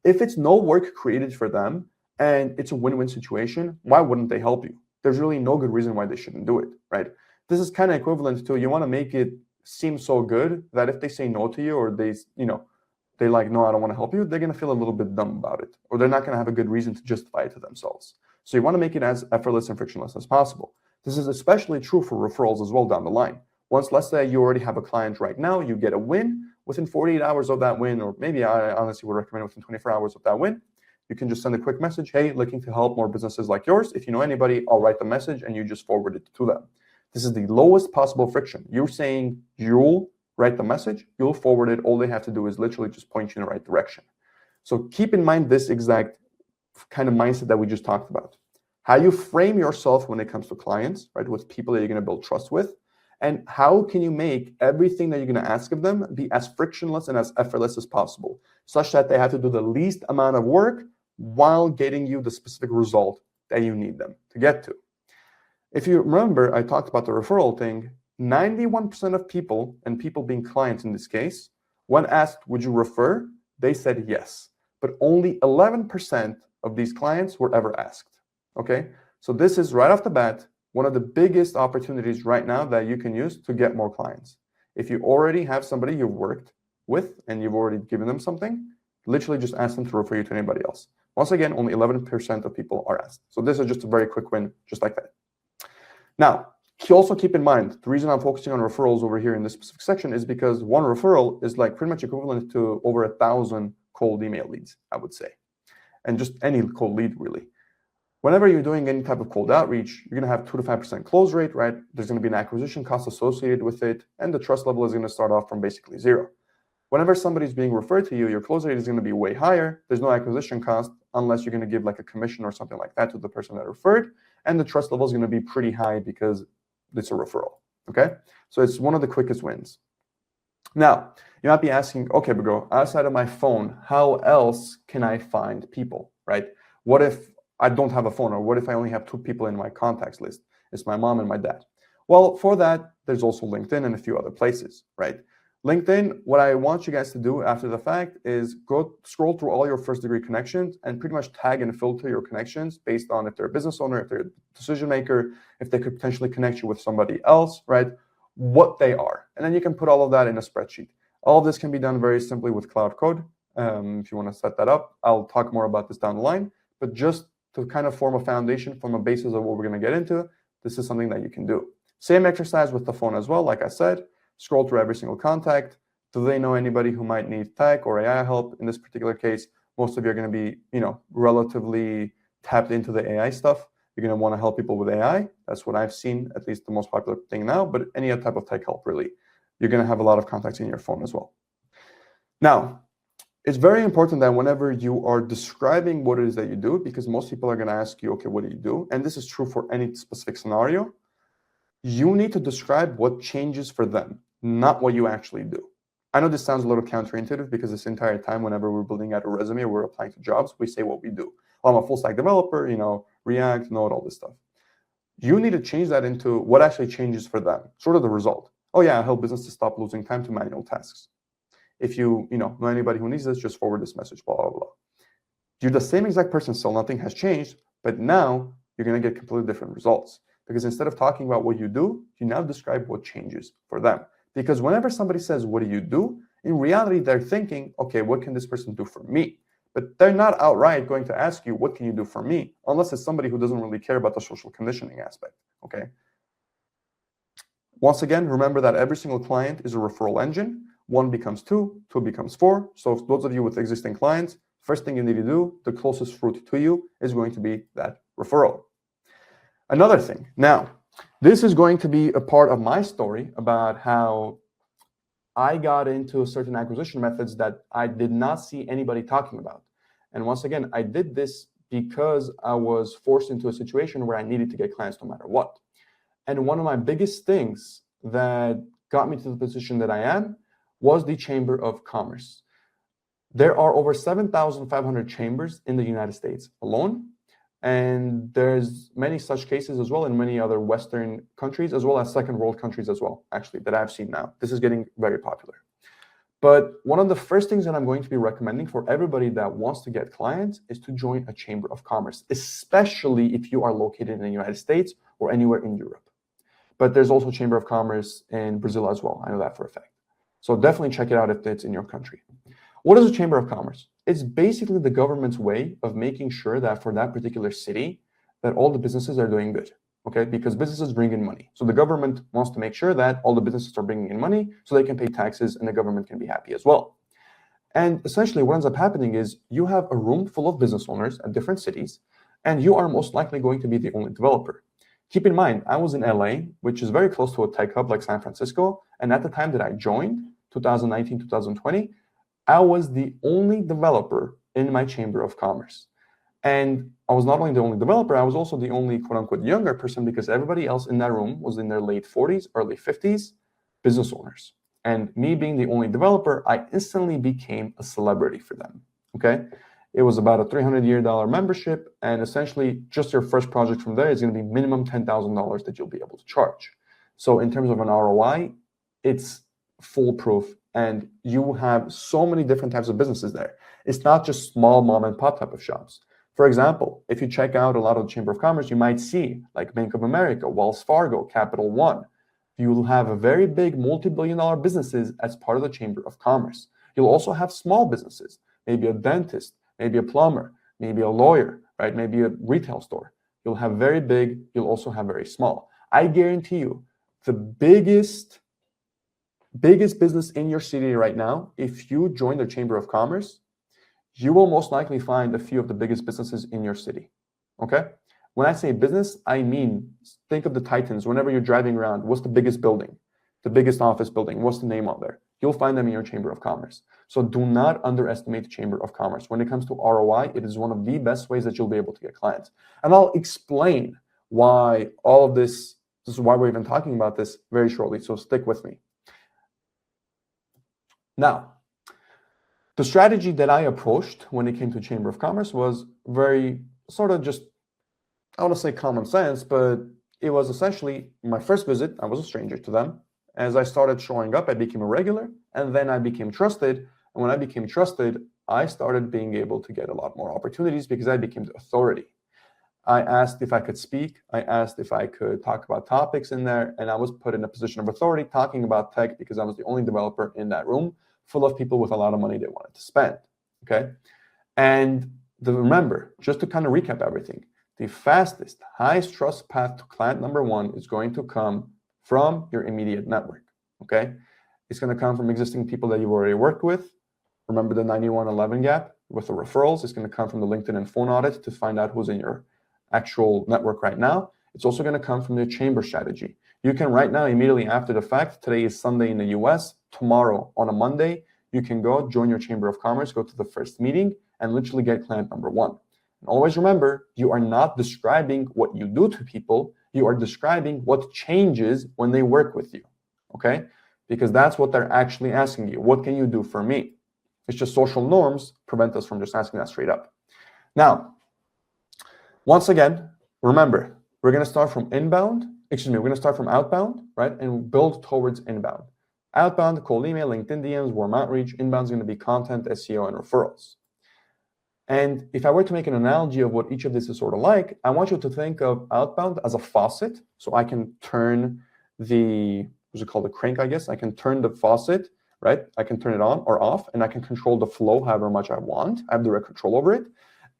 If it's no work created for them and it's a win-win situation, why wouldn't they help you? There's really no good reason why they shouldn't do it, right? This is kind of equivalent to, you want to make it seem so good that if they say no to you, or they're like, no, I don't want to help you, they're going to feel a little bit dumb about it, or they're not going to have a good reason to justify it to themselves. So you want to make it as effortless and frictionless as possible. This is especially true for referrals as well down the line. Once, let's say you already have a client right now, you get a win, within 48 hours of that win, or maybe I honestly would recommend within 24 hours of that win, you can just send a quick message, hey, looking to help more businesses like yours. If you know anybody, I'll write the message and you just forward it to them. This is the lowest possible friction. You're saying you'll write the message, you'll forward it. All they have to do is literally just point you in the right direction. So keep in mind this exact kind of mindset that we just talked about. How you frame yourself when it comes to clients, right, with people that you're going to build trust with, and how can you make everything that you're going to ask of them be as frictionless and as effortless as possible, such that they have to do the least amount of work while getting you the specific result that you need them to get to. If you remember, I talked about the referral thing. 91% of people, and people being clients in this case, when asked, would you refer? They said yes. But only 11% of these clients were ever asked. Okay, so this is right off the bat one of the biggest opportunities right now that you can use to get more clients. If you already have somebody you've worked with and you've already given them something, literally just ask them to refer you to anybody else. Once again, only 11% of people are asked. So this is just a very quick win, just like that. Now, also keep in mind, the reason I'm focusing on referrals over here in this specific section is because one referral is like pretty much equivalent to over 1,000 cold email leads, I would say. And just any cold lead, really. Whenever you're doing any type of cold outreach, you're going to have 2 to 5% close rate, right? There's going to be an acquisition cost associated with it, and the trust level is going to start off from basically 0. Whenever somebody's being referred to you, your close rate is going to be way higher. There's no acquisition cost unless you're going to give like a commission or something like that to the person that referred, and the trust level is going to be pretty high because it's a referral, okay? So it's one of the quickest wins. Now, you might be asking, okay, Bago, outside of my phone, how else can I find people, right? What if I don't have a phone? Or what if I only have 2 people in my contacts list? It's my mom and my dad. Well, for that, there's also LinkedIn and a few other places, right? LinkedIn, what I want you guys to do after the fact is go scroll through all your first degree connections and pretty much tag and filter your connections based on if they're a business owner, if they're a decision maker, if they could potentially connect you with somebody else, right? What they are. And then you can put all of that in a spreadsheet. All of this can be done very simply with Cloud Code. If you want to set that up, I'll talk more about this down the line. But just to kind of form a foundation from a basis of what we're going to get into, this is something that you can do. Same exercise with the phone as well. Like I said, scroll through every single contact. Do they know anybody who might need tech or AI help? In this particular case, most of you are going to be, relatively tapped into the AI stuff. You're going to want to help people with AI. That's what I've seen, at least the most popular thing now. But any other type of tech help, really, you're going to have a lot of contacts in your phone as well. Now, it's very important that whenever you are describing what it is that you do, because most people are going to ask you, okay, what do you do? And this is true for any specific scenario. You need to describe what changes for them, not what you actually do. I know this sounds a little counterintuitive because this entire time, whenever we're building out a resume or we're applying to jobs, we say what we do. Well, I'm a full stack developer, React, Node, all this stuff. You need to change that into what actually changes for them, sort of the result. Oh yeah, I help businesses stop losing time to manual tasks. If you know anybody who needs this, just forward this message, blah, blah, blah. You're the same exact person, still nothing has changed, but now you're going to get completely different results. Because instead of talking about what you do, you now describe what changes for them. Because whenever somebody says, what do you do? In reality, they're thinking, okay, what can this person do for me? But they're not outright going to ask you, what can you do for me? Unless it's somebody who doesn't really care about the social conditioning aspect, okay? Once again, remember that every single client is a referral engine. 1 becomes 2, 2 becomes 4. So those of you with existing clients, first thing you need to do, the closest fruit to you is going to be that referral. Another thing, now, this is going to be a part of my story about how I got into certain acquisition methods that I did not see anybody talking about. And once again, I did this because I was forced into a situation where I needed to get clients no matter what. And one of my biggest things that got me to the position that I am was the Chamber of Commerce. There are over 7,500 chambers in the United States alone. And there's many such cases as well in many other Western countries, as well as second world countries as well, actually, that I've seen now. This is getting very popular. But one of the first things that I'm going to be recommending for everybody that wants to get clients is to join a Chamber of Commerce, especially if you are located in the United States or anywhere in Europe. But there's also Chamber of Commerce in Brazil as well. I know that for a fact. So definitely check it out if it's in your country. What is a Chamber of Commerce? It's basically the government's way of making sure that for that particular city, that all the businesses are doing good, okay? Because businesses bring in money. So the government wants to make sure that all the businesses are bringing in money so they can pay taxes and the government can be happy as well. And essentially what ends up happening is you have a room full of business owners at different cities, and you are most likely going to be the only developer. Keep in mind, I was in LA, which is very close to a tech hub like San Francisco. And at the time that I joined, 2019, 2020, I was the only developer in my Chamber of Commerce. And I was not only the only developer, I was also the only quote unquote younger person because everybody else in that room was in their late 40s, early 50s, business owners. And me being the only developer, I instantly became a celebrity for them, okay? It was about a $300 membership, and essentially just your first project from there is gonna be minimum $10,000 that you'll be able to charge. So in terms of an ROI, it's foolproof, and you have so many different types of businesses there. It's not just small mom and pop type of shops. For example, if you check out a lot of the Chamber of Commerce, you might see like Bank of America, Wells Fargo, Capital One. You will have a very big multi-billion-dollar businesses as part of the Chamber of Commerce. You'll also have small businesses, maybe a dentist, maybe a plumber, maybe a lawyer, right? Maybe a retail store. You'll have very big, you'll also have very small. I guarantee you, the biggest business in your city right now, if you join the Chamber of Commerce, you will most likely find a few of the biggest businesses in your city, okay? When I say business, I mean, think of the Titans. Whenever you're driving around, what's the biggest building? The biggest office building, what's the name on there? You'll find them in your Chamber of Commerce. So do not underestimate the Chamber of Commerce. When it comes to ROI, it is one of the best ways that you'll be able to get clients. And I'll explain why all of this is why we're even talking about this very shortly, so stick with me. Now, the strategy that I approached when it came to Chamber of Commerce was very sort of just I want to say common sense, but it was essentially my first visit. I was a stranger to them. As I started showing up, I became a regular, and then I became trusted. And when I became trusted, I started being able to get a lot more opportunities because I became the authority. I asked if I could speak. I asked if I could talk about topics in there, and I was put in a position of authority talking about tech because I was the only developer in that room full of people with a lot of money they wanted to spend, okay? And remember, just to kind of recap everything, the fastest, highest trust path to client number one is going to come from your immediate network, okay? It's going to come from existing people that you've already worked with. Remember the 91-11 gap with the referrals. It's going to come from the LinkedIn and phone audit to find out who's in your actual network right now. It's also going to come from the chamber strategy. You can right now, immediately after the fact, today is Sunday in the US, tomorrow on a Monday, you can go join your Chamber of Commerce, go to the first meeting, and literally get client number one. And always remember, you are not describing what you do to people, you are describing what changes when they work with you, okay? Because that's what they're actually asking you. What can you do for me? It's just social norms prevent us from just asking that straight up. Now, once again, remember, we're going to start from we're going to start from outbound, right? And build towards inbound. Outbound, cold email, LinkedIn DMs, warm outreach. Inbound is going to be content, SEO, and referrals. And if I were to make an analogy of what each of this is sort of like, I want you to think of outbound as a faucet. So I can turn the, what's it called, the crank, I guess. I can turn the faucet, right? I can turn it on or off, and I can control the flow however much I want. I have direct control over it.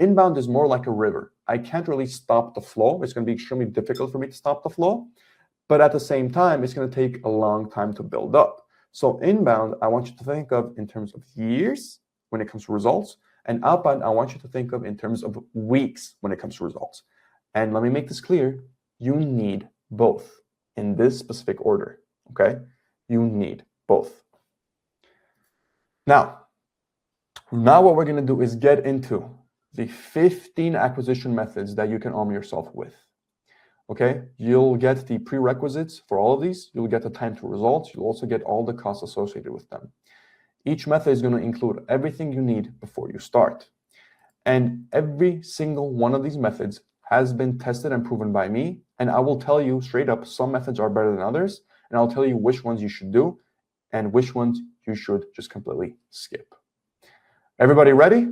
Inbound is more like a river. I can't really stop the flow. It's going to be extremely difficult for me to stop the flow. But at the same time, it's going to take a long time to build up. So inbound, I want you to think of in terms of years when it comes to results. And outbound, I want you to think of in terms of weeks when it comes to results. And let me make this clear. You need both in this specific order, okay? You need both. Now what we're going to do is get into the 15 acquisition methods that you can arm yourself with. Okay, you'll get the prerequisites for all of these. You'll get the time to results. You'll also get all the costs associated with them. Each method is going to include everything you need before you start. And every single one of these methods has been tested and proven by me. And I will tell you straight up, some methods are better than others. And I'll tell you which ones you should do and which ones you should just completely skip. Everybody ready?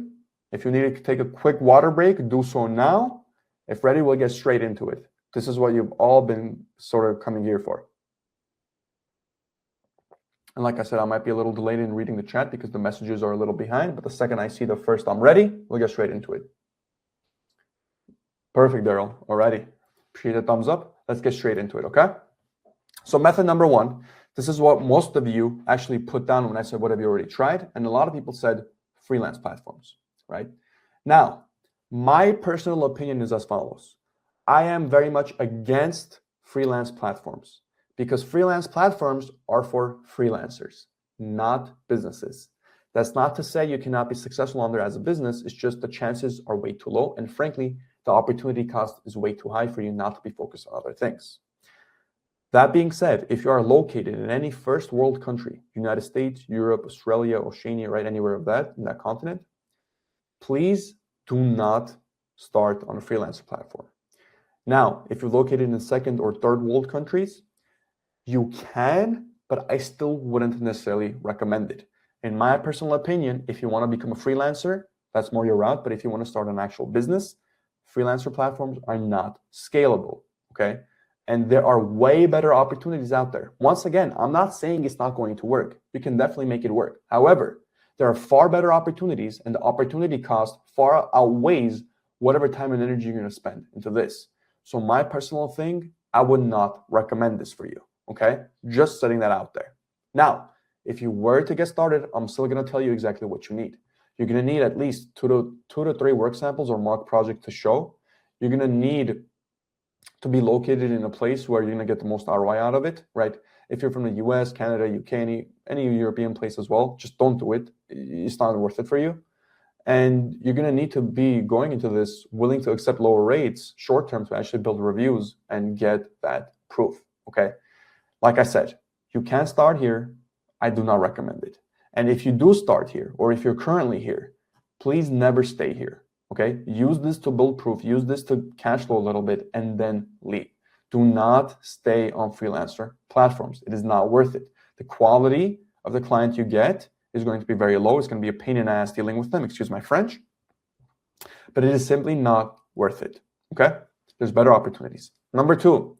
If you need to take a quick water break, do so now. If ready, we'll get straight into it. This is what you've all been sort of coming here for. And like I said, I might be a little delayed in reading the chat because the messages are a little behind, but the second I see the first I'm ready, we'll get straight into it. Perfect, Daryl. Alrighty. Appreciate the thumbs up. Let's get straight into it, okay? So method number one, this is what most of you actually put down when I said, what have you already tried? And a lot of people said freelance platforms, right? Now, my personal opinion is as follows. I am very much against freelance platforms because freelance platforms are for freelancers, not businesses. That's not to say you cannot be successful on there as a business. It's just the chances are way too low. And frankly, the opportunity cost is way too high for you not to be focused on other things. That being said, if you are located in any first world country, United States, Europe, Australia, Oceania, right, anywhere of that, in that continent, please do not start on a freelancer platform. Now, if you're located in second or third world countries, you can, but I still wouldn't necessarily recommend it. In my personal opinion, if you want to become a freelancer, that's more your route. But if you want to start an actual business, freelancer platforms are not scalable, okay? And there are way better opportunities out there. Once again, I'm not saying it's not going to work. You can definitely make it work. However, there are far better opportunities, and the opportunity cost far outweighs whatever time and energy you're going to spend into this. So my personal thing, I would not recommend this for you, okay? Just setting that out there. Now, if you were to get started, I'm still going to tell you exactly what you need. You're going to need at least two to three work samples or mock project to show. You're going to need to be located in a place where you're going to get the most ROI out of it, right? If you're from the US, Canada, UK, any European place as well, just don't do it. It's not worth it for you. And you're going to need to be going into this willing to accept lower rates short term to actually build reviews and get that proof, okay? Like I said, you can start here. I do not recommend it. And if you do start here, or if you're currently here, please never stay here, Okay, use this to build proof, use this to cash flow a little bit, and then leave. Do not stay on freelancer platforms. It is not worth it. The quality of the client you get is going to be very low. It's going to be a pain in the ass dealing with them, excuse my French, but it is simply not worth it. Okay, there's better opportunities. Number two,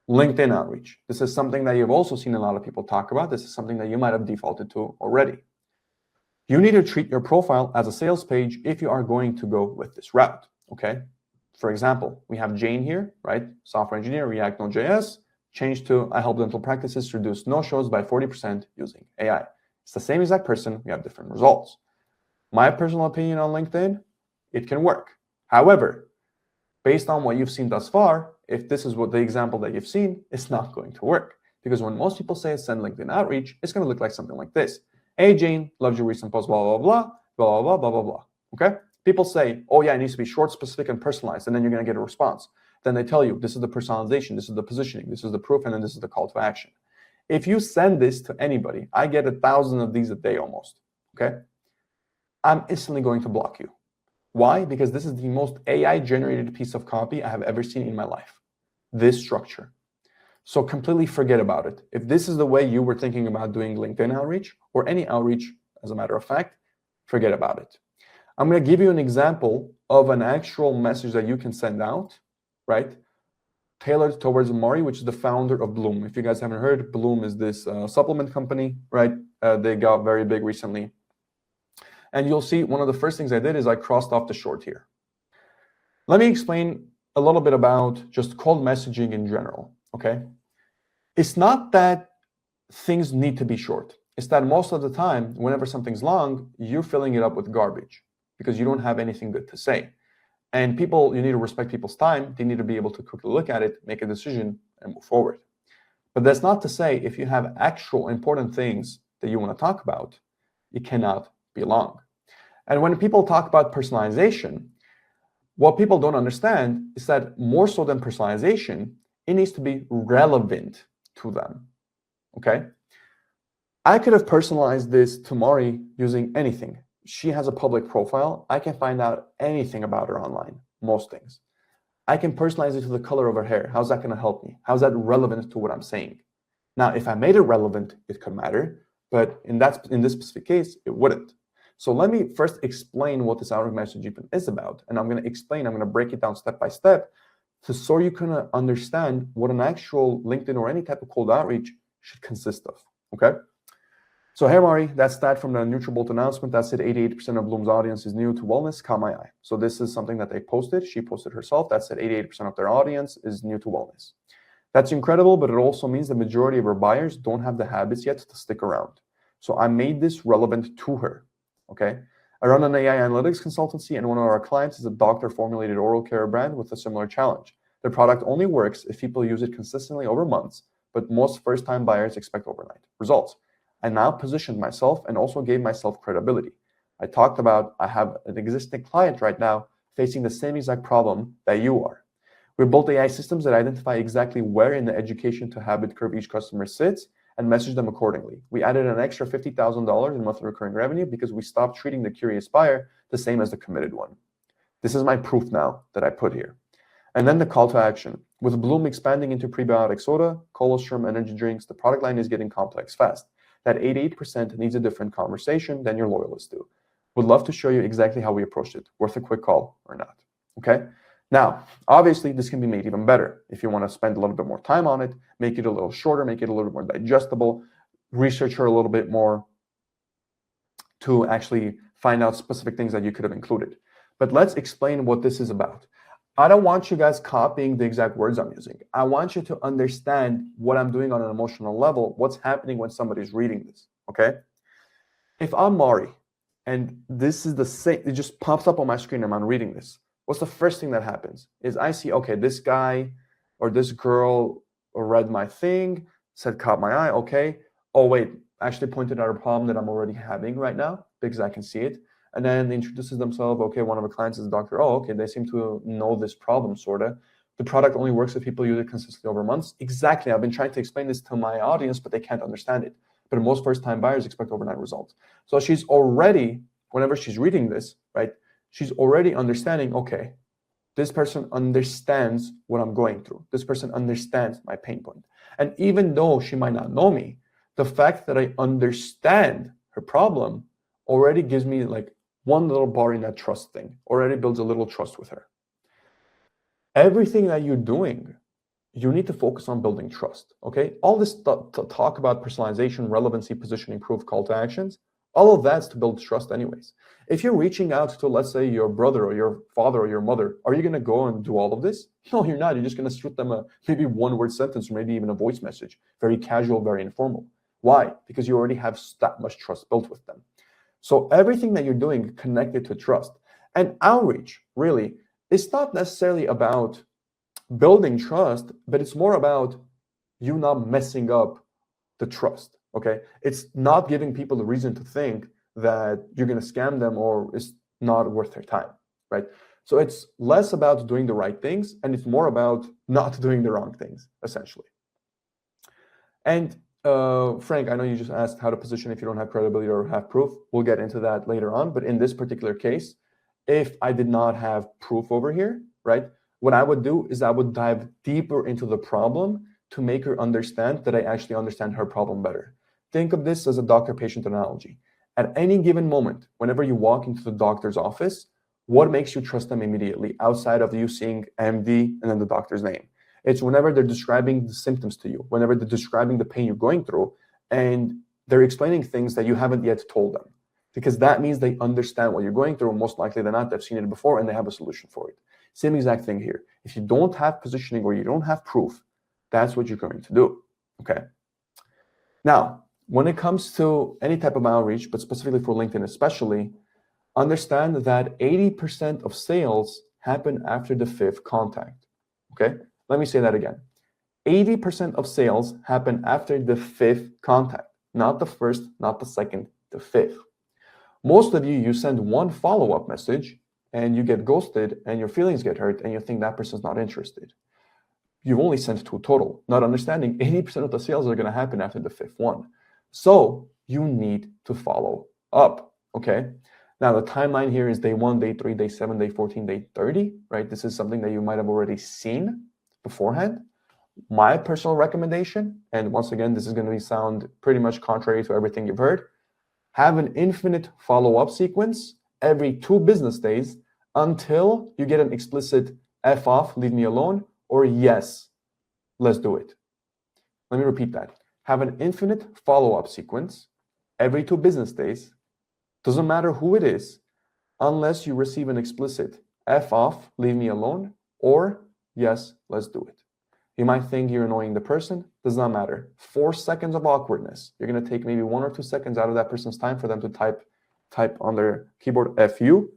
LinkedIn outreach. This is something that you've also seen a lot of people talk about. This is something that you might have defaulted to already. You need to treat your profile as a sales page if you are going to go with this route, okay? For example, we have Jane here, right? Software engineer, React Node.js, changed to I help dental practices reduce no-shows by 40% using AI. It's the same exact person, we have different results. My personal opinion on LinkedIn, it can work. However, based on what you've seen thus far, if this is what the example that you've seen, it's not going to work. Because when most people say send LinkedIn outreach, it's going to look like something like this. Hey, Jane, loved your recent post, blah, blah, blah, blah, blah, blah, blah, blah, okay? People say, oh yeah, it needs to be short, specific, and personalized, and then you're going to get a response. Then they tell you, this is the personalization, this is the positioning, this is the proof, and then this is the call to action. If you send this to anybody, I get 1,000 of these a day almost, okay? I'm instantly going to block you. Why? Because this is the most AI-generated piece of copy I have ever seen in my life. This structure. So completely forget about it. If this is the way you were thinking about doing LinkedIn outreach or any outreach, as a matter of fact, forget about it. I'm going to give you an example of an actual message that you can send out, right? Tailored towards Mari, which is the founder of Bloom. If you guys haven't heard, Bloom is this supplement company, right? They got very big recently. And you'll see one of the first things I did is I crossed off the short here. Let me explain a little bit about just cold messaging in general, okay? It's not that things need to be short. It's that most of the time, whenever something's long, you're filling it up with garbage because you don't have anything good to say. And people, you need to respect people's time. They need to be able to quickly look at it, make a decision, and move forward. But that's not to say if you have actual important things that you want to talk about, it cannot be long. And when people talk about personalization, what people don't understand is that more so than personalization, it needs to be relevant to them, okay? I could have personalized this to Mari using anything. She has a public profile. I can find out anything about her online, most things. I can personalize it to the color of her hair. How's that going to help me? How's that relevant to what I'm saying? Now, if I made it relevant, it could matter, but in this specific case, it wouldn't. So let me first explain what this outreach message is about, and I'm going to break it down step by step, so you can understand what an actual LinkedIn or any type of cold outreach should consist of, okay? So hey, Mari, that stat from the NutriBolt announcement that said 88% of Bloom's audience is new to wellness caught my eye. So this is something that they posted. She posted herself. That said 88% of their audience is new to wellness. That's incredible, but it also means the majority of her buyers don't have the habits yet to stick around. So I made this relevant to her, okay? I run an AI analytics consultancy, and one of our clients is a doctor-formulated oral care brand with a similar challenge. Their product only works if people use it consistently over months, but most first-time buyers expect overnight results. I now positioned myself and also gave myself credibility. I talked about I have an existing client right now facing the same exact problem that you are. We built AI systems that identify exactly where in the education to habit curve each customer sits and message them accordingly. We added an extra $50,000 in monthly recurring revenue because we stopped treating the curious buyer the same as the committed one. This is my proof now that I put here. And then the call to action. With Bloom expanding into prebiotic soda, colostrum, energy drinks, the product line is getting complex fast. That 88% needs a different conversation than your loyalists do. Would love to show you exactly how we approached it. Worth a quick call or not, okay? Now, obviously, this can be made even better. If you want to spend a little bit more time on it, make it a little shorter, make it a little more digestible, research her a little bit more to actually find out specific things that you could have included. But let's explain what this is about. I don't want you guys copying the exact words I'm using. I want you to understand what I'm doing on an emotional level, what's happening when somebody's reading this, okay? If I'm Mari, and this is the same, it just pops up on my screen and I'm reading this, what's the first thing that happens? Is I see, okay, this guy or this girl read my thing, said caught my eye, okay. Oh, wait, actually pointed out a problem that I'm already having right now because I can see it. And then introduces themselves, okay, one of the clients is a doctor. Oh, okay, they seem to know this problem, sort of. The product only works if people use it consistently over months. Exactly, I've been trying to explain this to my audience, but they can't understand it. But most first-time buyers expect overnight results. So she's already, whenever she's reading this, right, She's already understanding, okay, this person understands what I'm going through. This person understands my pain point. And even though she might not know me, the fact that I understand her problem already gives me like one little bar in that trust thing, already builds a little trust with her. Everything that you're doing, you need to focus on building trust, okay? All this talk about personalization, relevancy, positioning, proof, call to actions, all of that's to build trust anyways. If you're reaching out to, let's say, your brother or your father or your mother, are you going to go and do all of this? No, you're not. You're just going to shoot them a maybe one-word sentence or maybe even a voice message. Very casual, very informal. Why? Because you already have that much trust built with them. So everything that you're doing connected to trust. And outreach, really, it's not necessarily about building trust, but it's more about you not messing up the trust, okay? It's not giving people the reason to think that you're going to scam them or it's not worth their time, right? So it's less about doing the right things and it's more about not doing the wrong things, essentially. And Frank, I know you just asked how to position if you don't have credibility or have proof. We'll get into that later on. But in this particular case, if I did not have proof over here, right, what I would do is I would dive deeper into the problem to make her understand that I actually understand her problem better. Think of this as a doctor-patient analogy. At any given moment, whenever you walk into the doctor's office, what makes you trust them immediately outside of you seeing MD and then the doctor's name? It's whenever they're describing the symptoms to you, whenever they're describing the pain you're going through, and they're explaining things that you haven't yet told them. Because that means they understand what you're going through, and most likely than not, they've seen it before and they have a solution for it. Same exact thing here. If you don't have positioning or you don't have proof, that's what you're going to do, okay? Now, when it comes to any type of outreach, but specifically for LinkedIn especially, understand that 80% of sales happen after the 5th contact, okay? Let me say that again. 80% of sales happen after the 5th contact, not the 1st, not the 2nd, the 5th. Most of you send one follow-up message and you get ghosted and your feelings get hurt and you think that person's not interested. You've only sent 2 total, not understanding 80% of the sales are going to happen after the 5th one. So you need to follow up, okay? Now, the timeline here is day 1, day 3, day 7, day 14, day 30, right? This is something that you might have already seen beforehand. My personal recommendation, and once again, this is going to sound pretty much contrary to everything you've heard, have an infinite follow-up sequence every 2 business days until you get an explicit F off, leave me alone, or yes, let's do it. Let me repeat that. Have an infinite follow-up sequence every 2 business days. Doesn't matter who it is, unless you receive an explicit F off, leave me alone, or yes, let's do it. You might think you're annoying the person. Does not matter. 4 seconds of awkwardness. You're going to take maybe 1 or 2 seconds out of that person's time for them to type on their keyboard FU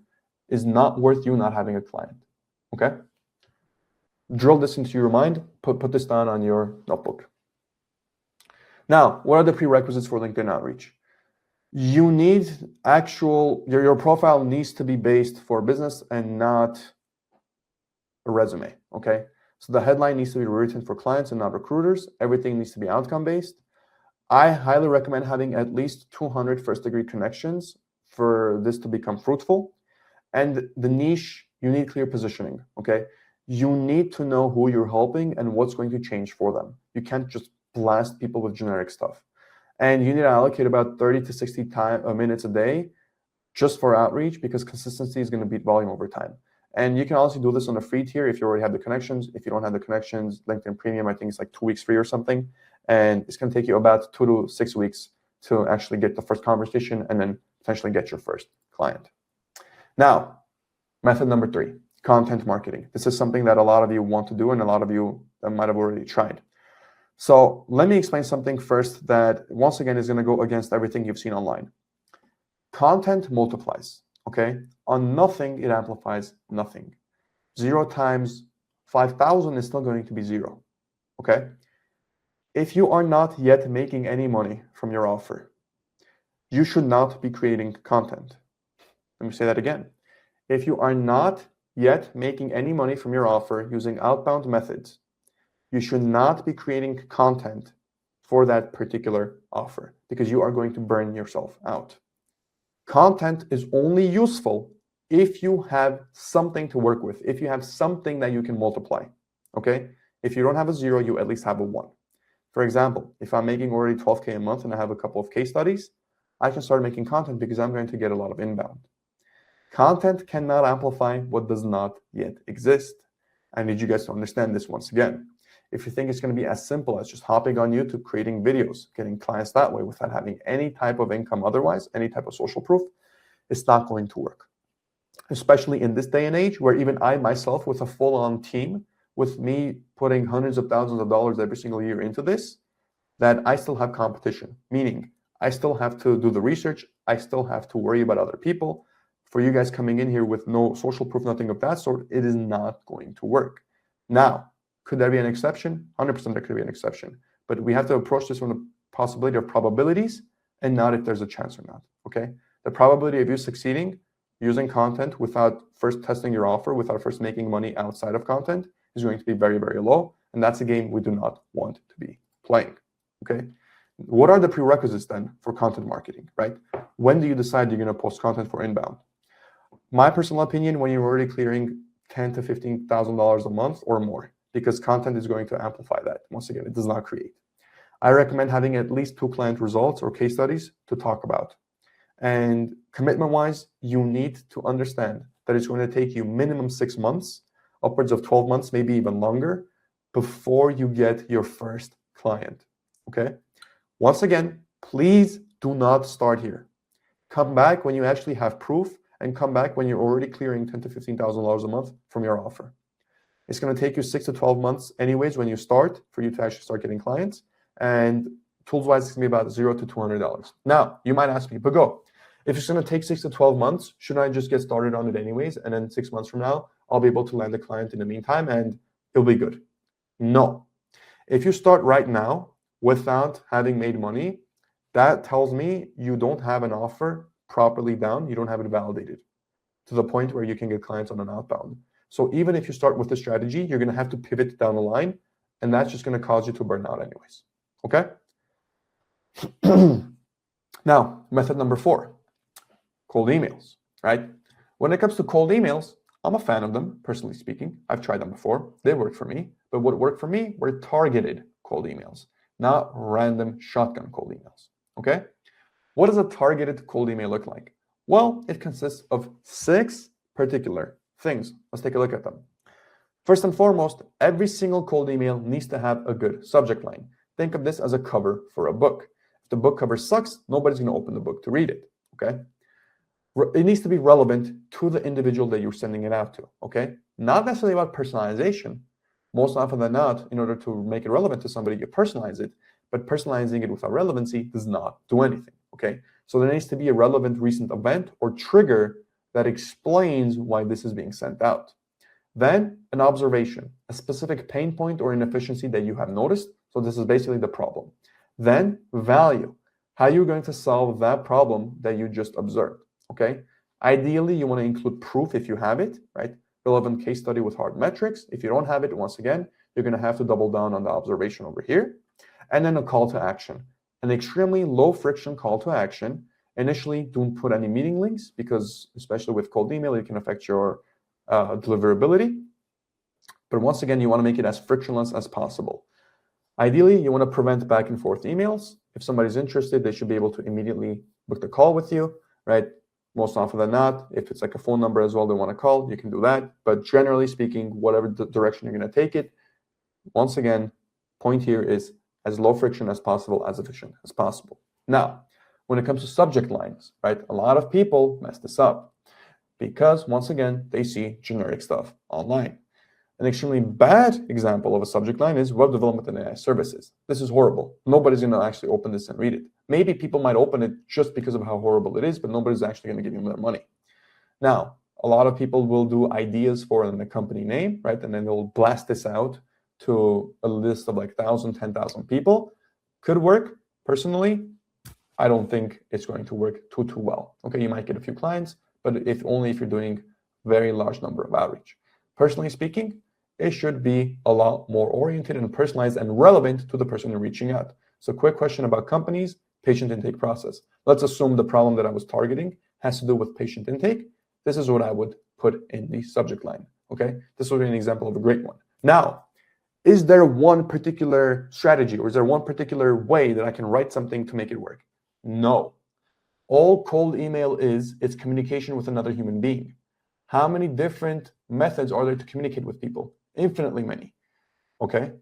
is not worth you not having a client. Okay? Drill this into your mind. Put this down on your notebook. Now, what are the prerequisites for LinkedIn outreach? You need your profile needs to be based for business and not a resume. Okay? So the headline needs to be written for clients and not recruiters. Everything needs to be outcome-based. I highly recommend having at least 200 first-degree connections for this to become fruitful. And the niche, you need clear positioning, okay? You need to know who you're helping and what's going to change for them. You can't just blast people with generic stuff. And you need to allocate about 30 to 60 minutes a day just for outreach because consistency is going to beat volume over time. And you can also do this on a free tier if you already have the connections. If you don't have the connections, LinkedIn Premium, I think it's like 2 weeks free or something. And it's going to take you about 2 to 6 weeks to actually get the first conversation and then potentially get your first client. Now, method number 3, content marketing. This is something that a lot of you want to do and a lot of you that might have already tried. So let me explain something first that once again is going to go against everything you've seen online. Content multiplies. Okay, on nothing, it amplifies nothing. 0 times 5,000 is still going to be 0. Okay, if you are not yet making any money from your offer, you should not be creating content. Let me say that again. If you are not yet making any money from your offer using outbound methods, you should not be creating content for that particular offer because you are going to burn yourself out. Content is only useful if you have something to work with, if you have something that you can multiply, okay? If you don't have a 0, you at least have a 1. For example, if I'm making already 12K a month and I have a couple of case studies, I can start making content because I'm going to get a lot of inbound. Content cannot amplify what does not yet exist. I need you guys to understand this once again. If you think it's going to be as simple as just hopping on YouTube, creating videos, getting clients that way without having any type of income otherwise, any type of social proof, it's not going to work. Especially in this day and age where even I myself with a full-on team, with me putting hundreds of thousands of dollars every single year into this, that I still have competition, meaning I still have to do the research, I still have to worry about other people. For you guys coming in here with no social proof, nothing of that sort, it is not going to work. Now, could there be an exception? 100% there could be an exception. But we have to approach this from the possibility of probabilities and not if there's a chance or not, okay? The probability of you succeeding using content without first testing your offer, without first making money outside of content is going to be very, very low. And that's a game we do not want to be playing, okay? What are the prerequisites then for content marketing, right? When do you decide you're going to post content for inbound? My personal opinion, when you're already clearing $10,000 to $15,000 a month or more, because content is going to amplify that. Once again, it does not create. I recommend having at least 2 client results or case studies to talk about. And commitment-wise, you need to understand that it's going to take you minimum 6 months, upwards of 12 months, maybe even longer, before you get your first client, okay? Once again, please do not start here. Come back when you actually have proof and come back when you're already clearing $10,000 to $15,000 a month from your offer. It's going to take you 6 to 12 months anyways when you start for you to actually start getting clients. And tools-wise, it's going to be about $0 to $200. Now, you might ask me, but go, if it's going to take 6 to 12 months, shouldn't I just get started on it anyways? And then 6 months from now, I'll be able to land a client in the meantime and it'll be good. No. If you start right now without having made money, that tells me you don't have an offer properly down. You don't have it validated to the point where you can get clients on an outbound. So even if you start with the strategy, you're going to have to pivot down the line, and that's just going to cause you to burn out anyways. Okay? Now, method number 4, cold emails, right? When it comes to cold emails, I'm a fan of them, personally speaking. I've tried them before. They worked for me. But what worked for me were targeted cold emails, not random shotgun cold emails. Okay? What does a targeted cold email look like? Well, it consists of 6 particular things. Let's take a look at them. First and foremost, every single cold email needs to have a good subject line. Think of this as a cover for a book. If the book cover sucks, nobody's going to open the book to read it, okay? It needs to be relevant to the individual that you're sending it out to, okay? Not necessarily about personalization. Most often than not, in order to make it relevant to somebody, you personalize it, but personalizing it without relevancy does not do anything, okay? So there needs to be a relevant recent event or trigger that explains why this is being sent out. Then an observation, a specific pain point or inefficiency that you have noticed. So this is basically the problem. Then value, how you're going to solve that problem that you just observed, okay? Ideally, you want to include proof if you have it, right? Relevant case study with hard metrics. If you don't have it, once again, you're going to have to double down on the observation over here. And then a call to action, an extremely low friction call to action. Initially, don't put any meeting links because especially with cold email, it can affect your deliverability. But once again, you want to make it as frictionless as possible. Ideally, you want to prevent back and forth emails. If somebody's interested, they should be able to immediately book the call with you, right? Most often than not, if it's like a phone number as well, they want to call, you can do that. But generally speaking, whatever direction you're going to take it, once again, point here is as low friction as possible, as efficient as possible. Now, when it comes to subject lines, right? A lot of people mess this up because once again, they see generic stuff online. An extremely bad example of a subject line is web development and AI services. This is horrible. Nobody's going to actually open this and read it. Maybe people might open it just because of how horrible it is, but nobody's actually going to give them their money. Now, a lot of people will do ideas for a company name, right? And then they'll blast this out to a list of like 1,000, 10,000 people. Could work. Personally, I don't think it's going to work too well. Okay, you might get a few clients, but only if you're doing very large number of outreach. Personally speaking, it should be a lot more oriented and personalized and relevant to the person you're reaching out. So quick question about companies, patient intake process. Let's assume the problem that I was targeting has to do with patient intake. This is what I would put in the subject line, okay? This would be an example of a great one. Now, is there one particular strategy or is there one particular way that I can write something to make it work? No. All cold email is communication with another human being. How many different methods are there to communicate with people? Infinitely many, okay?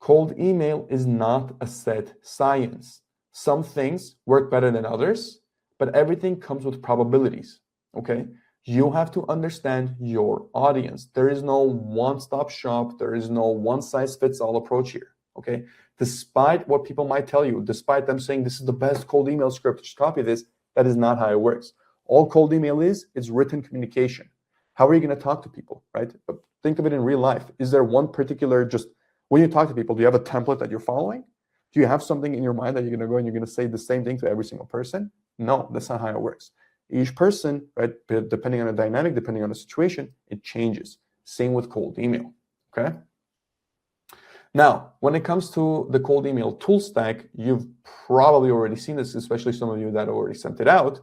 Cold email is not a set science. Some things work better than others, but everything comes with probabilities, okay? You have to understand your audience. There is no one-stop shop. There is no one-size-fits-all approach here, okay? Despite what people might tell you, despite them saying this is the best cold email script, just copy this, that is not how it works. All cold email is written communication. How are you going to talk to people, right? But think of it in real life. Is there one particular, just when you talk to people, do you have a template that you're following? Do you have something in your mind that you're going to go and you're going to say the same thing to every single person? No, that's not how it works. Each person, right, depending on the dynamic, depending on the situation, it changes. Same with cold email, okay? Now, when it comes to the cold email tool stack, you've probably already seen this, especially some of you that already sent it out.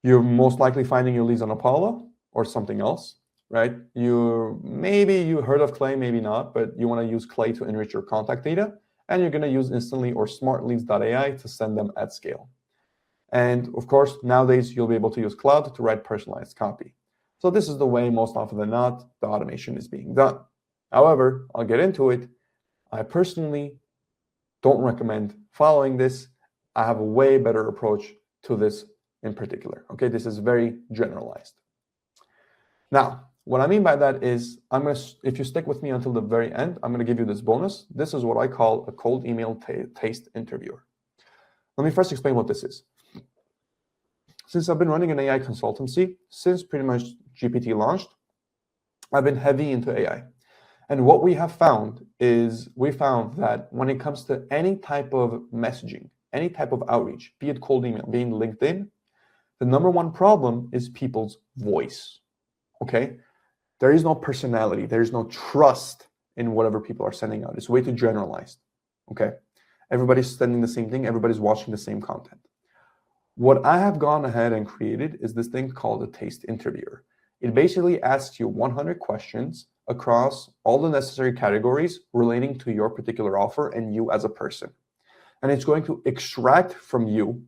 You're most likely finding your leads on Apollo or something else, right? Maybe you heard of Clay, maybe not, but you want to use Clay to enrich your contact data, and you're going to use Instantly or smartleads.ai to send them at scale. And of course, nowadays, you'll be able to use Cloud to write personalized copy. So this is the way, most often than not, the automation is being done. However, I'll get into it. I personally don't recommend following this. I have a way better approach to this in particular. Okay, this is very generalized. Now, what I mean by that is, if you stick with me until the very end, I'm going to give you this bonus. This is what I call a cold email taste interviewer. Let me first explain what this is. Since I've been running an AI consultancy, since pretty much GPT launched, I've been heavy into AI. And what we have found is that when it comes to any type of messaging, any type of outreach, be it cold email, be it LinkedIn, the number one problem is people's voice, okay? There is no personality. There is no trust in whatever people are sending out. It's way too generalized, okay? Everybody's sending the same thing. Everybody's watching the same content. What I have gone ahead and created is this thing called a taste interviewer. It basically asks you 100 questions across all the necessary categories relating to your particular offer and you as a person. And it's going to extract from you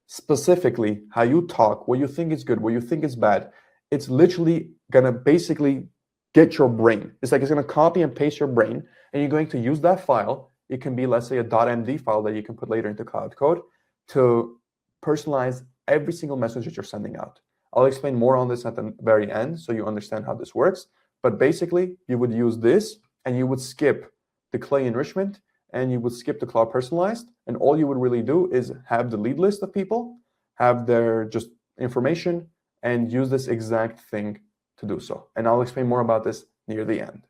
specifically how you talk, what you think is good, what you think is bad. It's literally going to basically get your brain. It's like it's going to copy and paste your brain, and you're going to use that file. It can be, let's say, a .md file that you can put later into Cloud Code to personalize every single message that you're sending out. I'll explain more on this at the very end so you understand how this works. But basically, you would use this and you would skip the Clay enrichment and you would skip the Cloud personalized. And all you would really do is have the lead list of people, have their just information, and use this exact thing to do so. And I'll explain more about this near the end.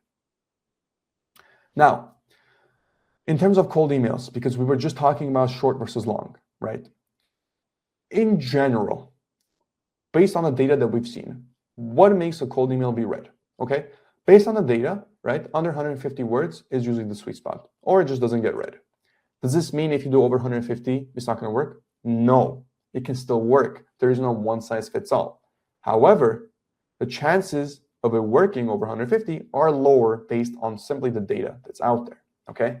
Now, in terms of cold emails, because we were just talking about short versus long, right? In general, based on the data that we've seen, what makes a cold email be read? Okay, based on the data, right, under 150 words is usually the sweet spot, or it just doesn't get read. Does this mean if you do over 150, it's not going to work? No, it can still work. There is no one size fits all. However, the chances of it working over 150 are lower based on simply the data that's out there, okay?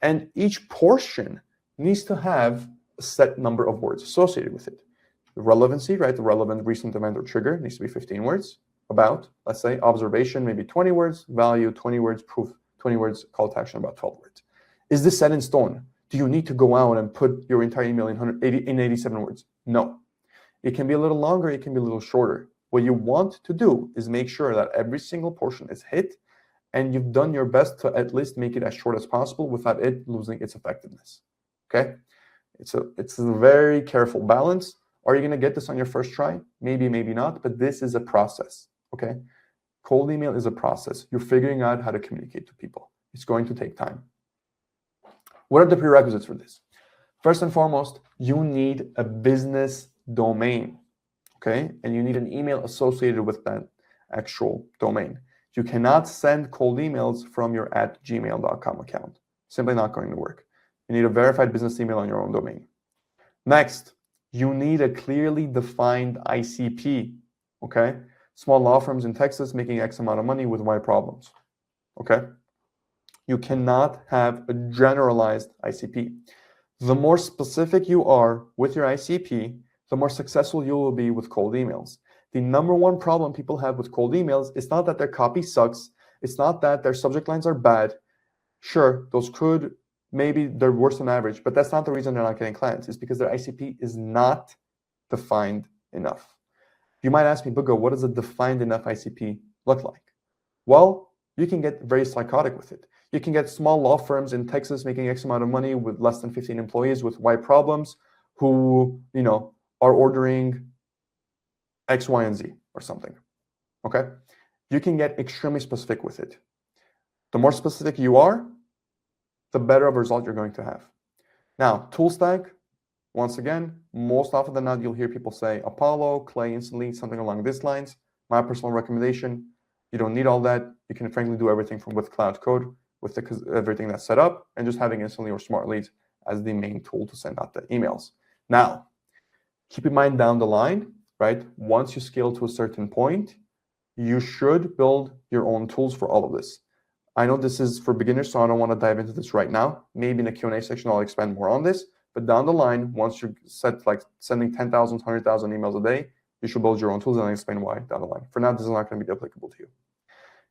And each portion needs to have a set number of words associated with it. The relevancy, right, the relevant recent event or trigger needs to be 15 words. About, let's say, observation, maybe 20 words, value, 20 words, proof, 20 words, call to action, about 12 words. Is this set in stone? Do you need to go out and put your entire email in 87 words? No. It can be a little longer, it can be a little shorter. What you want to do is make sure that every single portion is hit and you've done your best to at least make it as short as possible without it losing its effectiveness, okay? It's a very careful balance. Are you going to get this on your first try? Maybe, maybe not, but this is a process. Okay, cold email is a process. You're figuring out how to communicate to people. It's going to take time. What are the prerequisites for this? First and foremost, you need a business domain, okay? And you need an email associated with that actual domain. You cannot send cold emails from your @gmail.com account. Simply not going to work. You need a verified business email on your own domain. Next, You need a clearly defined ICP, okay? Small law firms in Texas making X amount of money with Y problems, okay? You cannot have a generalized ICP. The more specific you are with your ICP, the more successful you will be with cold emails. The number one problem people have with cold emails is not that their copy sucks. It's not that their subject lines are bad. Sure, those could, maybe they're worse than average, but that's not the reason they're not getting clients. It's because their ICP is not defined enough. You might ask me, Bugo, what does a defined enough ICP look like? Well, you can get very psychotic with it. You can get small law firms in Texas making X amount of money with less than 15 employees with Y problems who, are ordering X, Y, and Z or something, okay? You can get extremely specific with it. The more specific you are, the better of a result you're going to have. Now, tool stack, once again, most often than not, you'll hear people say Apollo, Clay, Instantly, something along these lines. My personal recommendation, you don't need all that. You can frankly do everything with Cloud Code, with everything that's set up, and just having Instantly or Smart Leads as the main tool to send out the emails. Now, keep in mind down the line, right? Once you scale to a certain point, you should build your own tools for all of this. I know this is for beginners, so I don't want to dive into this right now. Maybe in the Q&A section, I'll expand more on this. But down the line, once you're set like sending 10,000, 100,000 emails a day, you should build your own tools, and I'll explain why down the line. For now, this is not going to be applicable to you.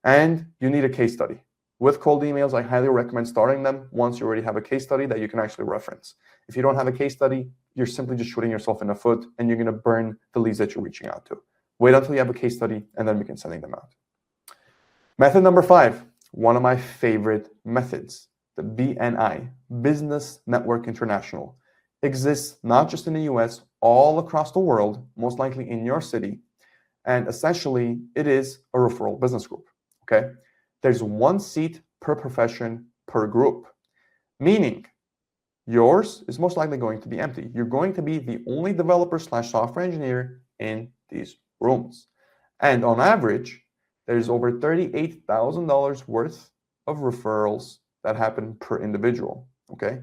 And you need a case study. With cold emails, I highly recommend starting them once you already have a case study that you can actually reference. If you don't have a case study, you're simply just shooting yourself in the foot, and you're going to burn the leads that you're reaching out to. Wait until you have a case study, and then begin sending them out. Method number 5, one of my favorite methods, the BNI, Business Network International, exists not just in the US, all across the world, most likely in your city. And essentially, it is a referral business group, okay? There's 1 seat per profession per group, meaning yours is most likely going to be empty. You're going to be the only developer/software engineer in these rooms. And on average, there's over $38,000 worth of referrals that happen per individual, okay?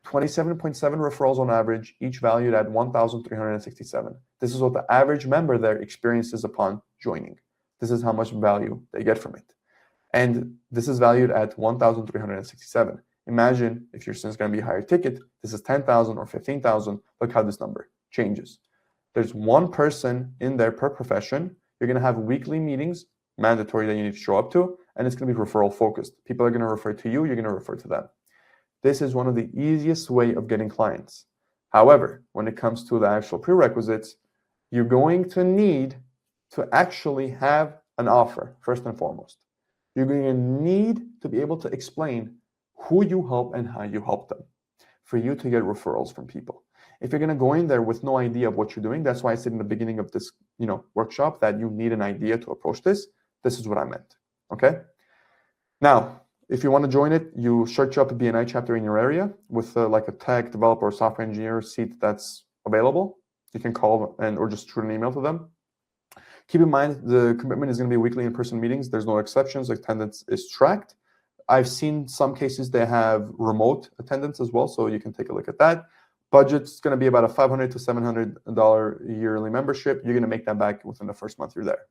27.7 referrals on average, each valued at $1,367. This is what the average member there experiences upon joining. This is how much value they get from it. And this is valued at $1,367. Imagine if your student's going to be a higher ticket, this is $10,000 or $15,000. Look how this number changes. There's 1 person in there per profession. You're going to have weekly meetings, mandatory, that you need to show up to, and it's going to be referral focused. People are going to refer to you, you're going to refer to them. This is one of the easiest way of getting clients. However, when it comes to the actual prerequisites, you're going to need to actually have an offer, first and foremost. You're going to need to be able to explain who you help and how you help them for you to get referrals from people. If you're going to go in there with no idea of what you're doing, that's why I said in the beginning of this workshop that you need an idea to approach this. This is what I meant, okay? Now, if you want to join it, you search up a BNI chapter in your area with like a tech developer or software engineer seat that's available. You can call or just shoot an email to them. Keep in mind, the commitment is going to be weekly in-person meetings. There's no exceptions. Attendance is tracked. I've seen some cases they have remote attendance as well, so you can take a look at that. Budget's going to be about a $500 to $700 yearly membership. You're going to make that back within the first month you're there.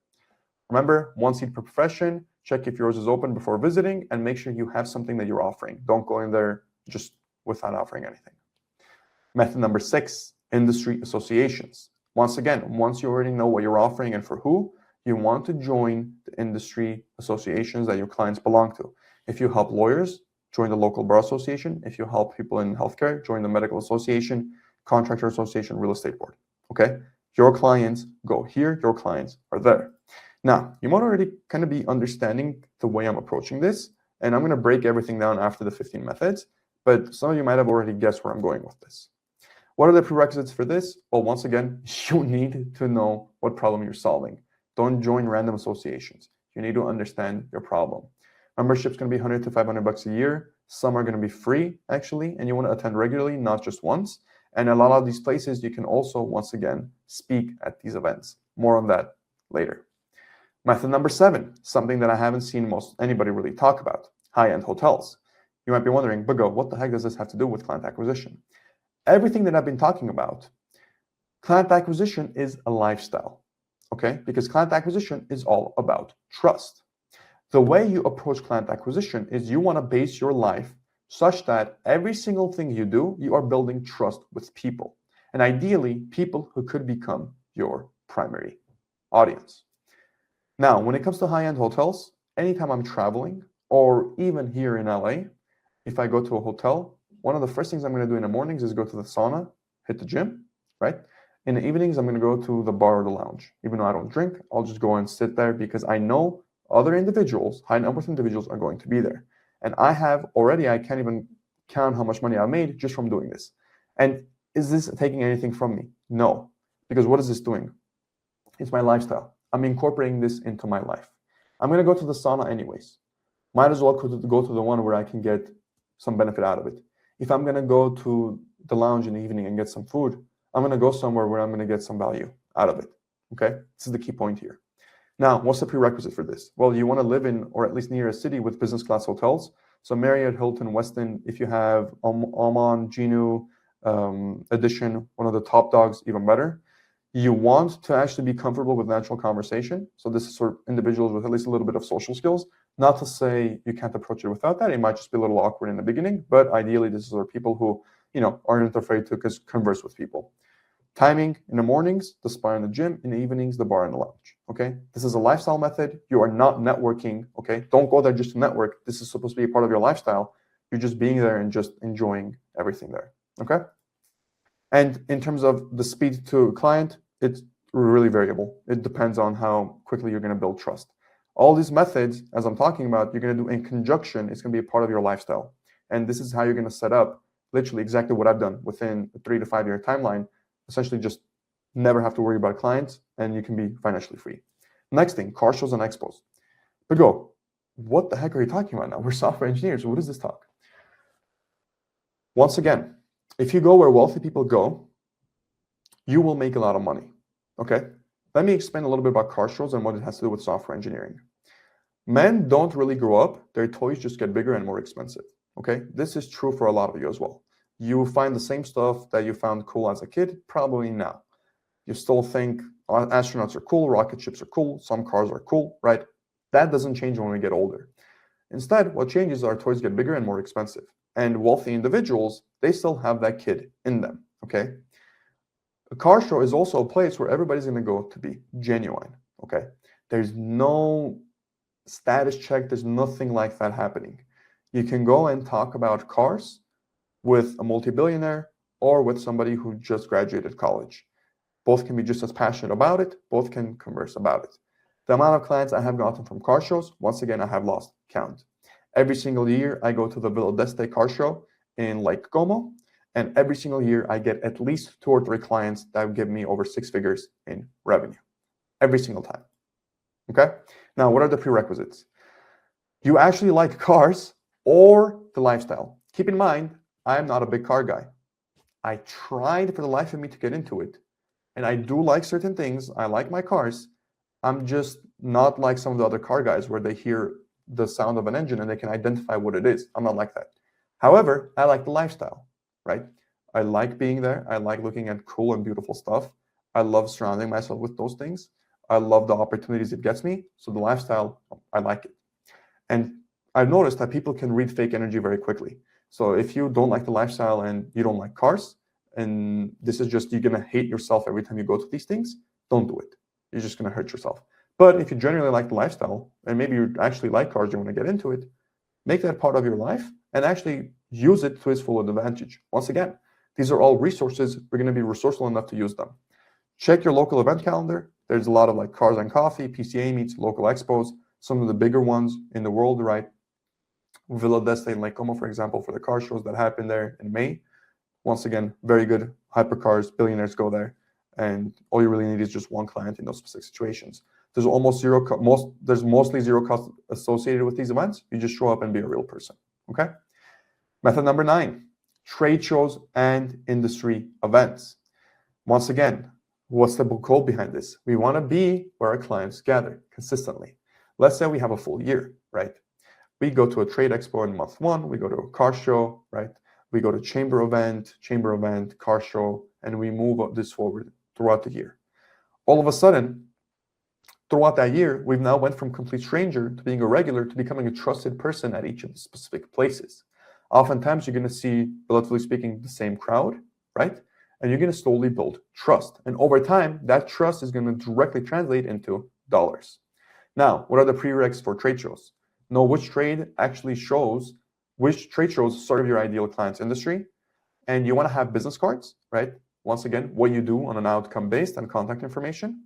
Remember, 1 seat per profession. Check if yours is open before visiting, and make sure you have something that you're offering. Don't go in there just without offering anything. Method number 6, industry associations. Once again, once you already know what you're offering and for who, you want to join the industry associations that your clients belong to. If you help lawyers, join the local bar association. If you help people in healthcare, join the medical association, contractor association, real estate board, okay? Your clients go here, your clients are there. Now, you might already kind of be understanding the way I'm approaching this, and I'm going to break everything down after the 15 methods, but some of you might have already guessed where I'm going with this. What are the prerequisites for this? Well, once again, you need to know what problem you're solving. Don't join random associations. You need to understand your problem. Membership's going to be $100 to $500 a year. Some are going to be free, actually, and you want to attend regularly, not just once. And a lot of these places, you can also, once again, speak at these events. More on that later. Method number 7, something that I haven't seen anybody really talk about, high-end hotels. You might be wondering, Bugo, what the heck does this have to do with client acquisition? Everything that I've been talking about Client acquisition is a lifestyle, okay? Because client acquisition is all about trust. The way you approach client acquisition is you want to base your life such that every single thing you do, you are building trust with people. And ideally, people who could become your primary audience. Now, when it comes to high-end hotels, anytime I'm traveling, or even here in LA, if I go to a hotel, one of the first things I'm going to do in the mornings is go to the sauna, hit the gym, right? In the evenings, I'm going to go to the bar or the lounge. Even though I don't drink, I'll just go and sit there because I know other individuals, high net worth individuals, are going to be there. And I can't even count how much money I made just from doing this. And is this taking anything from me? No. Because what is this doing? It's my lifestyle. I'm incorporating this into my life. I'm going to go to the sauna anyways. Might as well go to the one where I can get some benefit out of it. If I'm going to go to the lounge in the evening and get some food, I'm going to go somewhere where I'm going to get some value out of it. Okay? This is the key point here. Now, what's the prerequisite for this? Well, you want to live in, or at least near a city with business class hotels. So Marriott, Hilton, Westin, if you have Oman, Genu, Edition, one of the top dogs, even better. You want to actually be comfortable with natural conversation. So this is sort of individuals with at least a little bit of social skills. Not to say you can't approach it without that. It might just be a little awkward in the beginning, but ideally, this are people who, aren't afraid to converse with people. Timing in the mornings, the spa in the gym, in the evenings, the bar and the lounge. Okay, this is a lifestyle method. You are not networking. Okay, don't go there just to network. This is supposed to be a part of your lifestyle. You're just being there and just enjoying everything there. Okay, and in terms of the speed to client, it's really variable. It depends on how quickly you're going to build trust. All these methods, as I'm talking about, you're going to do in conjunction. It's going to be a part of your lifestyle, and this is how you're going to set up literally exactly what I've done within a 3 to 5 year timeline. Essentially just never have to worry about clients and you can be financially free. Next thing, car shows and expos. But go, what the heck are you talking about now? We're software engineers. What is this talk? Once again, if you go where wealthy people go, you will make a lot of money. Okay? Let me explain a little bit about car shows and what it has to do with software engineering. Men don't really grow up. Their toys just get bigger and more expensive. Okay? This is true for a lot of you as well. You find the same stuff that you found cool as a kid, probably now. You still think astronauts are cool, rocket ships are cool, some cars are cool, right? That doesn't change when we get older. Instead, what changes is our toys get bigger and more expensive. And wealthy individuals, they still have that kid in them, okay? A car show is also a place where everybody's going to go to be genuine, okay? There's no status check. There's nothing like that happening. You can go and talk about cars with a multi-billionaire or with somebody who just graduated college. Both can be just as passionate about it. Both can converse about it. The amount of clients I have gotten from car shows, once again, I have lost count. Every single year, I go to the Villa d'Este car show in Lake Como, and every single year, I get at least 2 or 3 clients that give me over 6 figures in revenue. Every single time. Okay? Now, what are the prerequisites? You actually like cars or the lifestyle. Keep in mind, I am not a big car guy. I tried for the life of me to get into it. And I do like certain things. I like my cars. I'm just not like some of the other car guys where they hear the sound of an engine and they can identify what it is. I'm not like that. However, I like the lifestyle, right? I like being there. I like looking at cool and beautiful stuff. I love surrounding myself with those things. I love the opportunities it gets me. So the lifestyle, I like it. And I've noticed that people can read fake energy very quickly. So if you don't like the lifestyle and you don't like cars, and this is just, you're going to hate yourself every time you go to these things, don't do it. You're just going to hurt yourself. But if you genuinely like the lifestyle, and maybe you actually like cars, you want to get into it, make that part of your life and actually use it to its full advantage. Once again, these are all resources. We're going to be resourceful enough to use them. Check your local event calendar. There's a lot of like Cars and Coffee, PCA meets, local expos, some of the bigger ones in the world, right? Villa d'Este in Lake Como, for example, for the car shows that happen there in May. Once again, very good hypercars, billionaires go there, and all you really need is just one client in those specific situations. There's almost zero there's mostly zero cost associated with these events. You just show up and be a real person. Okay. Method number 9, trade shows and industry events. Once again, what's the goal behind this? We want to be where our clients gather consistently. Let's say we have a full year, right? We go to a trade expo in month 1, we go to a car show, right? We go to chamber event, car show, and we move this forward throughout the year. All of a sudden, throughout that year, we've now went from complete stranger to being a regular to becoming a trusted person at each of the specific places. Oftentimes, you're going to see, relatively speaking, the same crowd, right? And you're going to slowly build trust. And over time, that trust is going to directly translate into dollars. Now, what are the prereqs for trade shows? Know which trade actually shows, which trade shows serve your ideal client's industry. And you want to have business cards, right? Once again, what you do on an outcome based and contact information.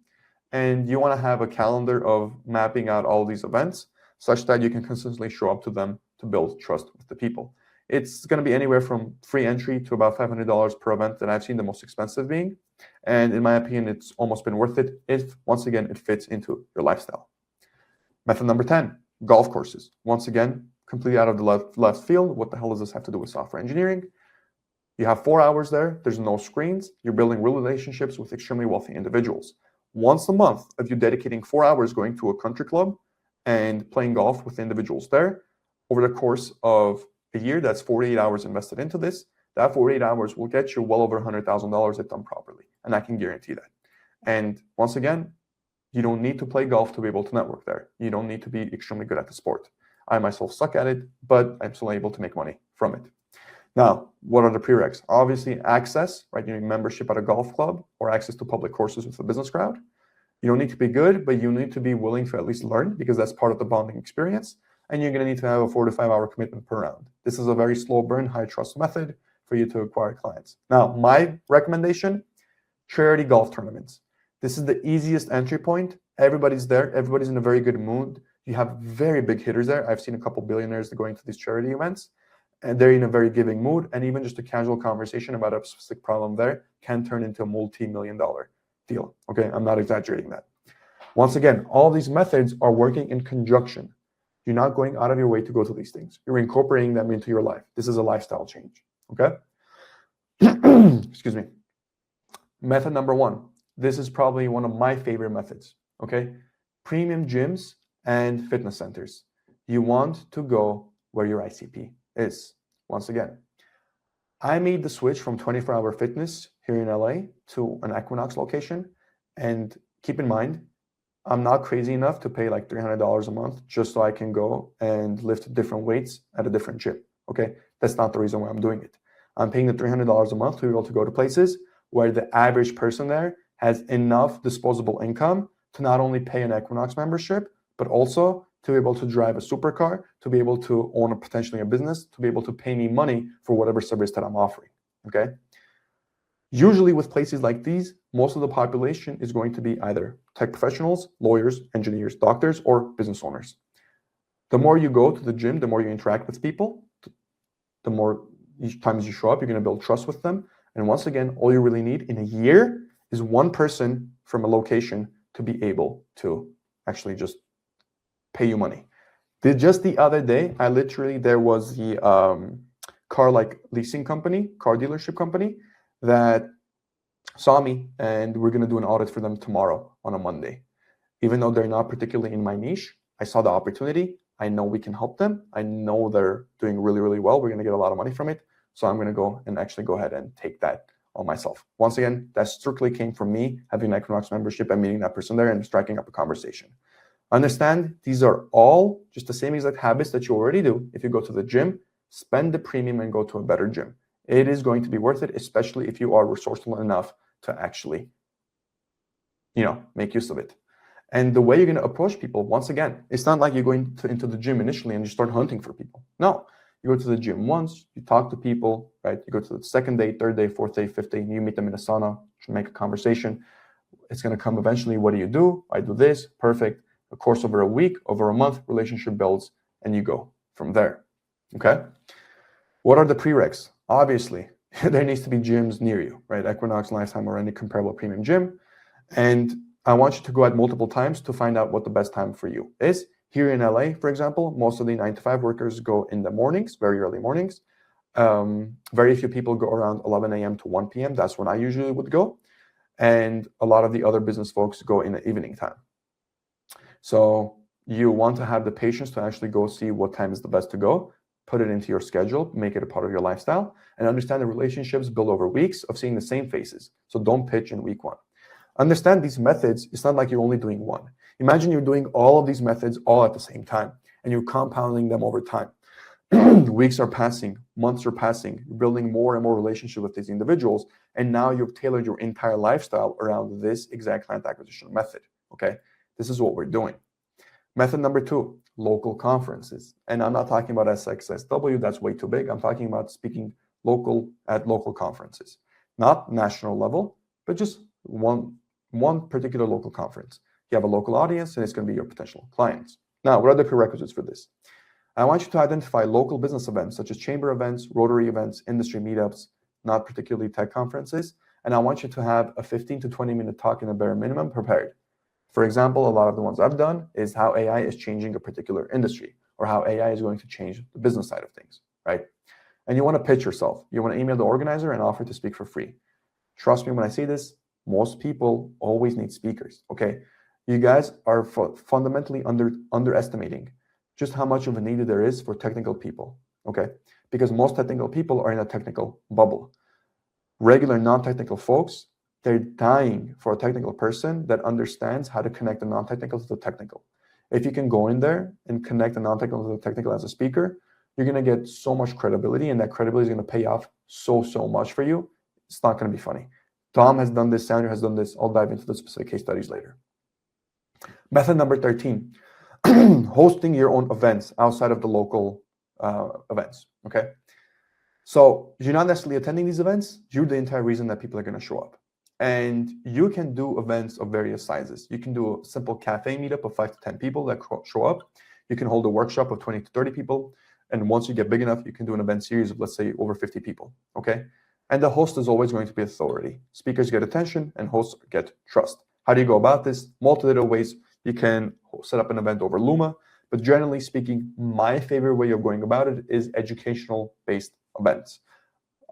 And you want to have a calendar of mapping out all these events such that you can consistently show up to them to build trust with the people. It's going to be anywhere from free entry to about $500 per event that I've seen the most expensive being. And in my opinion, it's almost been worth it if, once again, it fits into your lifestyle. Method number 10, golf courses. Once again, completely out of the left field. What the hell does this have to do with software engineering? You have 4 hours there. There's no screens. You're building real relationships with extremely wealthy individuals. Once a month of you dedicating 4 hours going to a country club and playing golf with individuals there, over the course of a year, that's 48 hours invested into this. That 48 hours will get you well over $100,000 if done properly. And I can guarantee that. And once again, you don't need to play golf to be able to network there. You don't need to be extremely good at the sport. I myself suck at it, but I'm still able to make money from it. Now, what are the prereqs? Obviously, access, right? You need membership at a golf club or access to public courses with a business crowd. You don't need to be good, but you need to be willing to at least learn because that's part of the bonding experience. And you're going to need to have a 4 to 5 hour commitment per round. This is a very slow burn, high trust method for you to acquire clients. Now, my recommendation, charity golf tournaments. This is the easiest entry point. Everybody's there. Everybody's in a very good mood. You have very big hitters there. I've seen a couple billionaires going to these charity events, and they're in a very giving mood. And even just a casual conversation about a specific problem there can turn into a multi-million-dollar deal. Okay, I'm not exaggerating that. Once again, all these methods are working in conjunction. You're not going out of your way to go to these things. You're incorporating them into your life. This is a lifestyle change. Okay? Excuse me. Method number 1. This is probably one of my favorite methods. Okay? Premium gyms and fitness centers. You want to go where your ICP is. Once again, I made the switch from 24-hour fitness here in LA to an Equinox location. And keep in mind, I'm not crazy enough to pay like $300 a month just so I can go and lift different weights at a different gym. Okay? That's not the reason why I'm doing it. I'm paying the $300 a month to be able to go to places where the average person there has enough disposable income to not only pay an Equinox membership, but also to be able to drive a supercar, to be able to own potentially a business, to be able to pay me money for whatever service that I'm offering. Okay? Usually with places like these, most of the population is going to be either tech professionals, lawyers, engineers, doctors, or business owners. The more you go to the gym, the more you interact with people, the more times you show up, you're going to build trust with them. And once again, all you really need in a year is one person from a location to be able to actually just pay you money. Just the other day, there was the car leasing company, car dealership company that saw me, and we're going to do an audit for them tomorrow on a Monday. Even though they're not particularly in my niche, I saw the opportunity. I know we can help them. I know they're doing really, really well. We're going to get a lot of money from it. So I'm going to go and actually go ahead and take that on myself. Once again, that strictly came from me having an Equinox membership and meeting that person there and striking up a conversation. Understand, these are all just the same exact habits that you already do. If you go to the gym, spend the premium and go to a better gym. It is going to be worth it, especially if you are resourceful enough to actually, make use of it. And the way you're going to approach people, once again, it's not like you're going into the gym initially and you start hunting for people. No, you go to the gym once, you talk to people, right? You go to the second day, third day, fourth day, fifth day, and you meet them in a sauna, make a conversation. It's going to come eventually. What do you do? I do this. Perfect. A course over a week, over a month, relationship builds, and you go from there. Okay? What are the prereqs? Obviously, there needs to be gyms near you, right? Equinox, Lifetime, or any comparable premium gym. And I want you to go at multiple times to find out what the best time for you is. Here in LA, for example, most of the 9-to-5 workers go in the mornings, very early mornings. Very few people go around 11 a.m. to 1 p.m. That's when I usually would go. And a lot of the other business folks go in the evening time. So you want to have the patience to actually go see what time is the best to go, put it into your schedule, make it a part of your lifestyle, and understand the relationships build over weeks of seeing the same faces. So don't pitch in week 1. Understand these methods. It's not like you're only doing one. Imagine you're doing all of these methods all at the same time, and you're compounding them over time. Weeks are passing, months are passing, you're building more and more relationship with these individuals, and now you've tailored your entire lifestyle around this exact client acquisition method, okay? This is what we're doing. Method number 2, local conferences. And I'm not talking about SXSW, that's way too big. I'm talking about speaking local at local conferences. Not national level, but just one particular local conference. You have a local audience, and it's going to be your potential clients. Now, what are the prerequisites for this? I want you to identify local business events, such as chamber events, Rotary events, industry meetups, not particularly tech conferences. And I want you to have a 15 to 20-minute talk in a bare minimum prepared. For example, a lot of the ones I've done is how AI is changing a particular industry, or how AI is going to change the business side of things, right? And you want to pitch yourself. You want to email the organizer and offer to speak for free. Trust me when I say this, most people always need speakers, okay? You guys are fundamentally underestimating just how much of a need there is for technical people, okay? Because most technical people are in a technical bubble. Regular non-technical folks, they're dying for a technical person that understands how to connect the non-technical to the technical. If you can go in there and connect the non-technical to the technical as a speaker, you're going to get so much credibility, and that credibility is going to pay off so much for you. It's not going to be funny. Tom has done this, Sandra has done this. I'll dive into the specific case studies later. Method number 13, hosting your own events outside of the local events, okay? So you're not necessarily attending these events, you're the entire reason that people are going to show up. And you can do events of various sizes. You can do a simple cafe meetup of 5 to 10 people that show up. You can hold a workshop of 20 to 30 people. And once you get big enough, you can do an event series of, let's say, over 50 people, okay? And the host is always going to be authority. Speakers get attention and hosts get trust. How do you go about this? Multiple ways. You can set up an event over Luma, but generally speaking, my favorite way of going about it is educational-based events.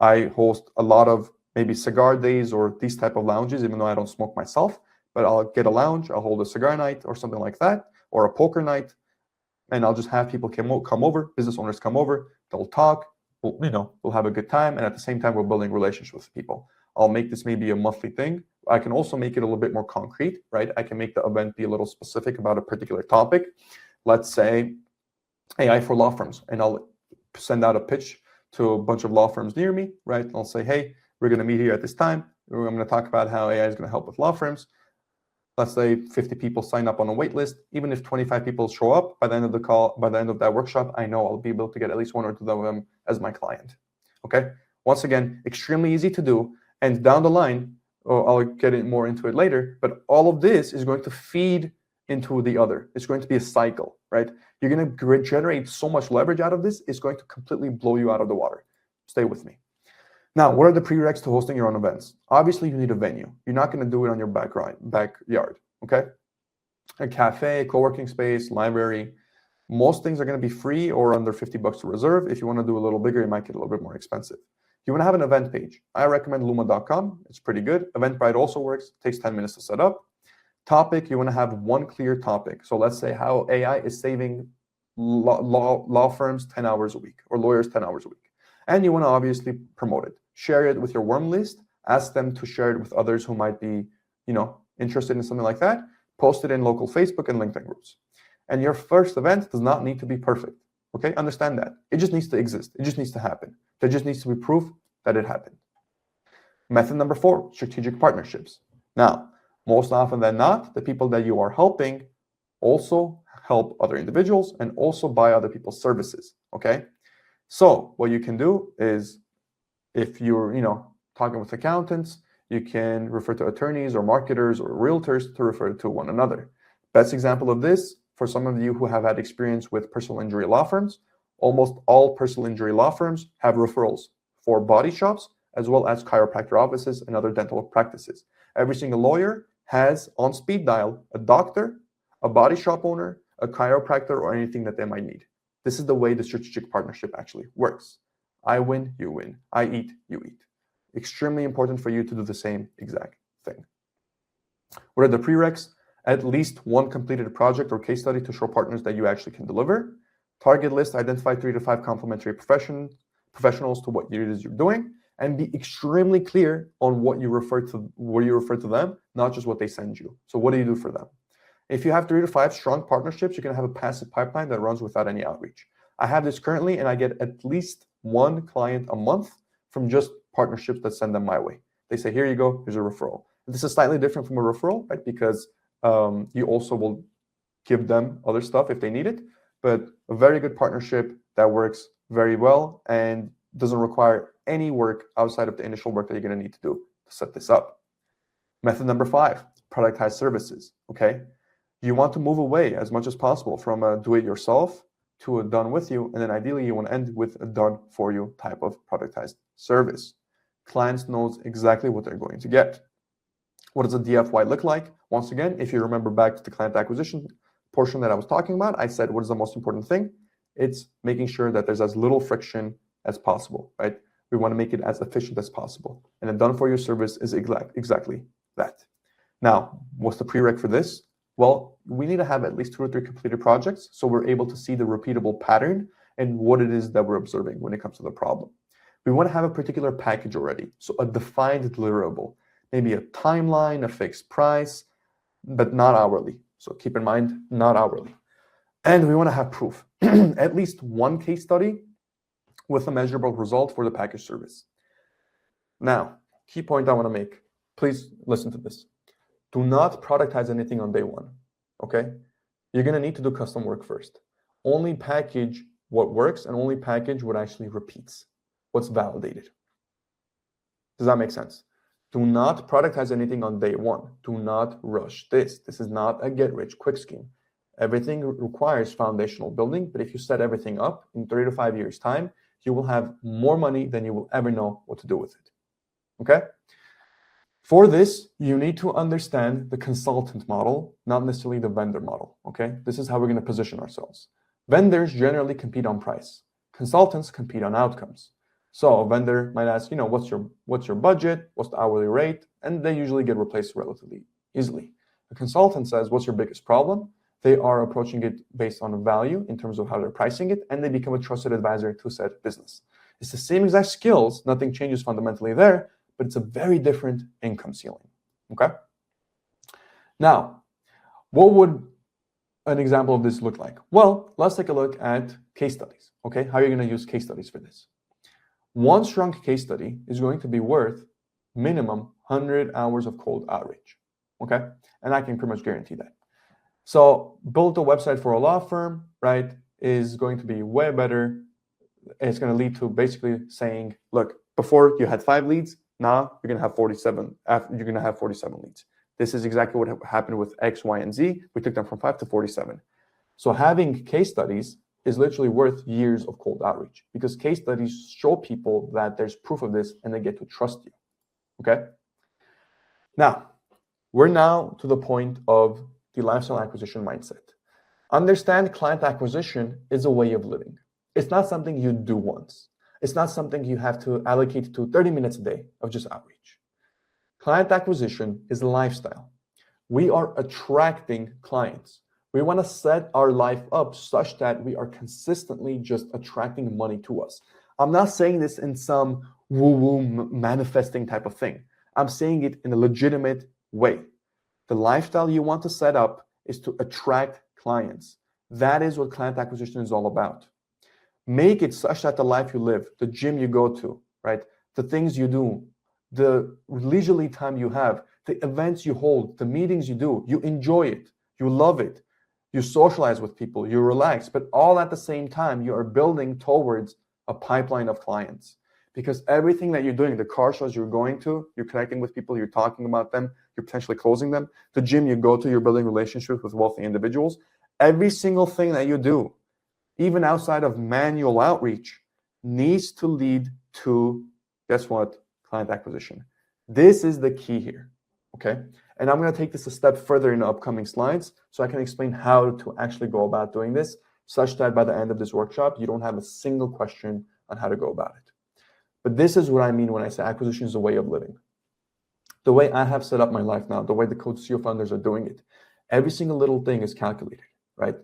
I host a lot of maybe cigar days or these type of lounges, even though I don't smoke myself, but I'll get a lounge, I'll hold a cigar night or something like that, or a poker night, and I'll just have people come over, business owners come over, they'll talk, we'll have a good time, and at the same time, we're building relationships with people. I'll make this maybe a monthly thing. I can also make it a little bit more concrete, right? I can make the event be a little specific about a particular topic. Let's say AI for law firms, and I'll send out a pitch to a bunch of law firms near me, right? And I'll say, hey, we're going to meet here at this time. I'm going to talk about how AI is going to help with law firms. Let's say 50 people sign up on a wait list. Even if 25 people show up by the end of the call, by the end of that workshop, I know I'll be able to get at least 1 or 2 of them as my client. Okay? Once again, extremely easy to do. And down the line, I'll get more into it later, but all of this is going to feed into the other. It's going to be a cycle, right? You're going to generate so much leverage out of this, it's going to completely blow you out of the water. Stay with me. Now, what are the prereqs to hosting your own events? Obviously, you need a venue. You're not going to do it on your backyard, okay? A cafe, co-working space, library. Most things are going to be free or under $50 to reserve. If you want to do a little bigger, it might get a little bit more expensive. You want to have an event page. I recommend luma.com. It's pretty good. Eventbrite also works. Takes 10 minutes to set up. Topic, you want to have one clear topic. So let's say how AI is saving law firms 10 hours a week or lawyers 10 hours a week. And you want to obviously promote it. Share it with your warm list. Ask them to share it with others who might be, interested in something like that. Post it in local Facebook and LinkedIn groups. And your first event does not need to be perfect. Okay, understand that. It just needs to exist. It just needs to happen. There just needs to be proof that it happened. Method number 4, strategic partnerships. Now, most often than not, the people that you are helping also help other individuals and also buy other people's services, okay? So what you can do is if you're, talking with accountants, you can refer to attorneys or marketers or realtors to refer to one another. Best example of this, for some of you who have had experience with personal injury law firms, almost all personal injury law firms have referrals for body shops as well as chiropractor offices and other dental practices. Every single lawyer has on speed dial a doctor, a body shop owner, a chiropractor, or anything that they might need. This is the way the strategic partnership actually works. I win, you win. I eat, you eat. Extremely important for you to do the same exact thing. What are the prereqs? At least one completed project or case study to show partners that you actually can deliver. Target list, identify 3 to 5 complementary professionals to what it is you're doing. and be extremely clear on what you refer to them, not just what they send you. So what do you do for them? If you have 3 to 5 strong partnerships, you're going to have a passive pipeline that runs without any outreach. I have this currently, and I get at least 1 client a month from just partnerships that send them my way. They say, here you go, here's a referral. This is slightly different from a referral, right? Because you also will give them other stuff if they need it, but a very good partnership that works very well and doesn't require any work outside of the initial work that you're going to need to do to set this up. Method number 5, productized services, okay? You want to move away as much as possible from a do-it-yourself to a done with you, and then ideally you want to end with a done for you type of productized service. Clients knows exactly what they're going to get. What does a DFY look like? Once again, if you remember back to the client acquisition portion that I was talking about, I said what is the most important thing? It's making sure that there's as little friction as possible, right? We want to make it as efficient as possible. And a done for you service is exactly that. Now, what's the prereq for this? Well, we need to have at least 2 or 3 completed projects so we're able to see the repeatable pattern and what it is that we're observing when it comes to the problem. We want to have a particular package already, so a defined deliverable, maybe a timeline, a fixed price, but not hourly. So keep in mind, not hourly. And we want to have proof, at least 1 case study with a measurable result for the package service. Now, key point I want to make, please listen to this. Do not productize anything on day 1, okay? You're going to need to do custom work first. Only package what works and only package what actually repeats, what's validated. Does that make sense? Do not productize anything on day 1. Do not rush this. This is not a get-rich-quick scheme. Everything requires foundational building, but if you set everything up in 3 to 5 years' time, you will have more money than you will ever know what to do with it, okay? For this, you need to understand the consultant model, not necessarily the vendor model, okay? This is how we're going to position ourselves. Vendors generally compete on price. Consultants compete on outcomes. So a vendor might ask, what's your budget? What's the hourly rate? And they usually get replaced relatively easily. A consultant says, what's your biggest problem? They are approaching it based on value in terms of how they're pricing it, and they become a trusted advisor to said business. It's the same exact skills. Nothing changes fundamentally there, but it's a very different income ceiling, okay? Now, what would an example of this look like? Well, let's take a look at case studies, okay? How are you going to use case studies for this? 1 strong case study is going to be worth minimum 100 hours of cold outreach, okay? And I can pretty much guarantee that. So build a website for a law firm, right, is going to be way better. It's going to lead to basically saying, look, before you had 5 leads, now you're going to have 47. You're going to have 47 leads. This is exactly what happened with X, Y, and Z. We took them from 5 to 47. So having case studies is literally worth years of cold outreach because case studies show people that there's proof of this and they get to trust you, okay? Now, we're now to the point of the lifestyle acquisition mindset. Understand client acquisition is a way of living. It's not something you do once. It's not something you have to allocate to 30 minutes a day of just outreach. Client acquisition is a lifestyle. We are attracting clients. We want to set our life up such that we are consistently just attracting money to us. I'm not saying this in some woo-woo manifesting type of thing. I'm saying it in a legitimate way. The lifestyle you want to set up is to attract clients. That is what client acquisition is all about. Make it such that the life you live, the gym you go to, right? The things you do, the leisurely time you have, the events you hold, the meetings you do, you enjoy it, you love it, you socialize with people, you relax, but all at the same time, you are building towards a pipeline of clients. Because everything that you're doing, the car shows you're going to, you're connecting with people, you're talking about them, you're potentially closing them. The gym you go to, you're building relationships with wealthy individuals. Every single thing that you do, even outside of manual outreach, needs to lead to, guess what? Client acquisition. This is the key here, okay? And I'm going to take this a step further in the upcoming slides so I can explain how to actually go about doing this such that by the end of this workshop, you don't have a single question on how to go about it. But this is what I mean when I say acquisition is a way of living. The way I have set up my life now, the way the Code CEO founders are doing it, every single little thing is calculated, right?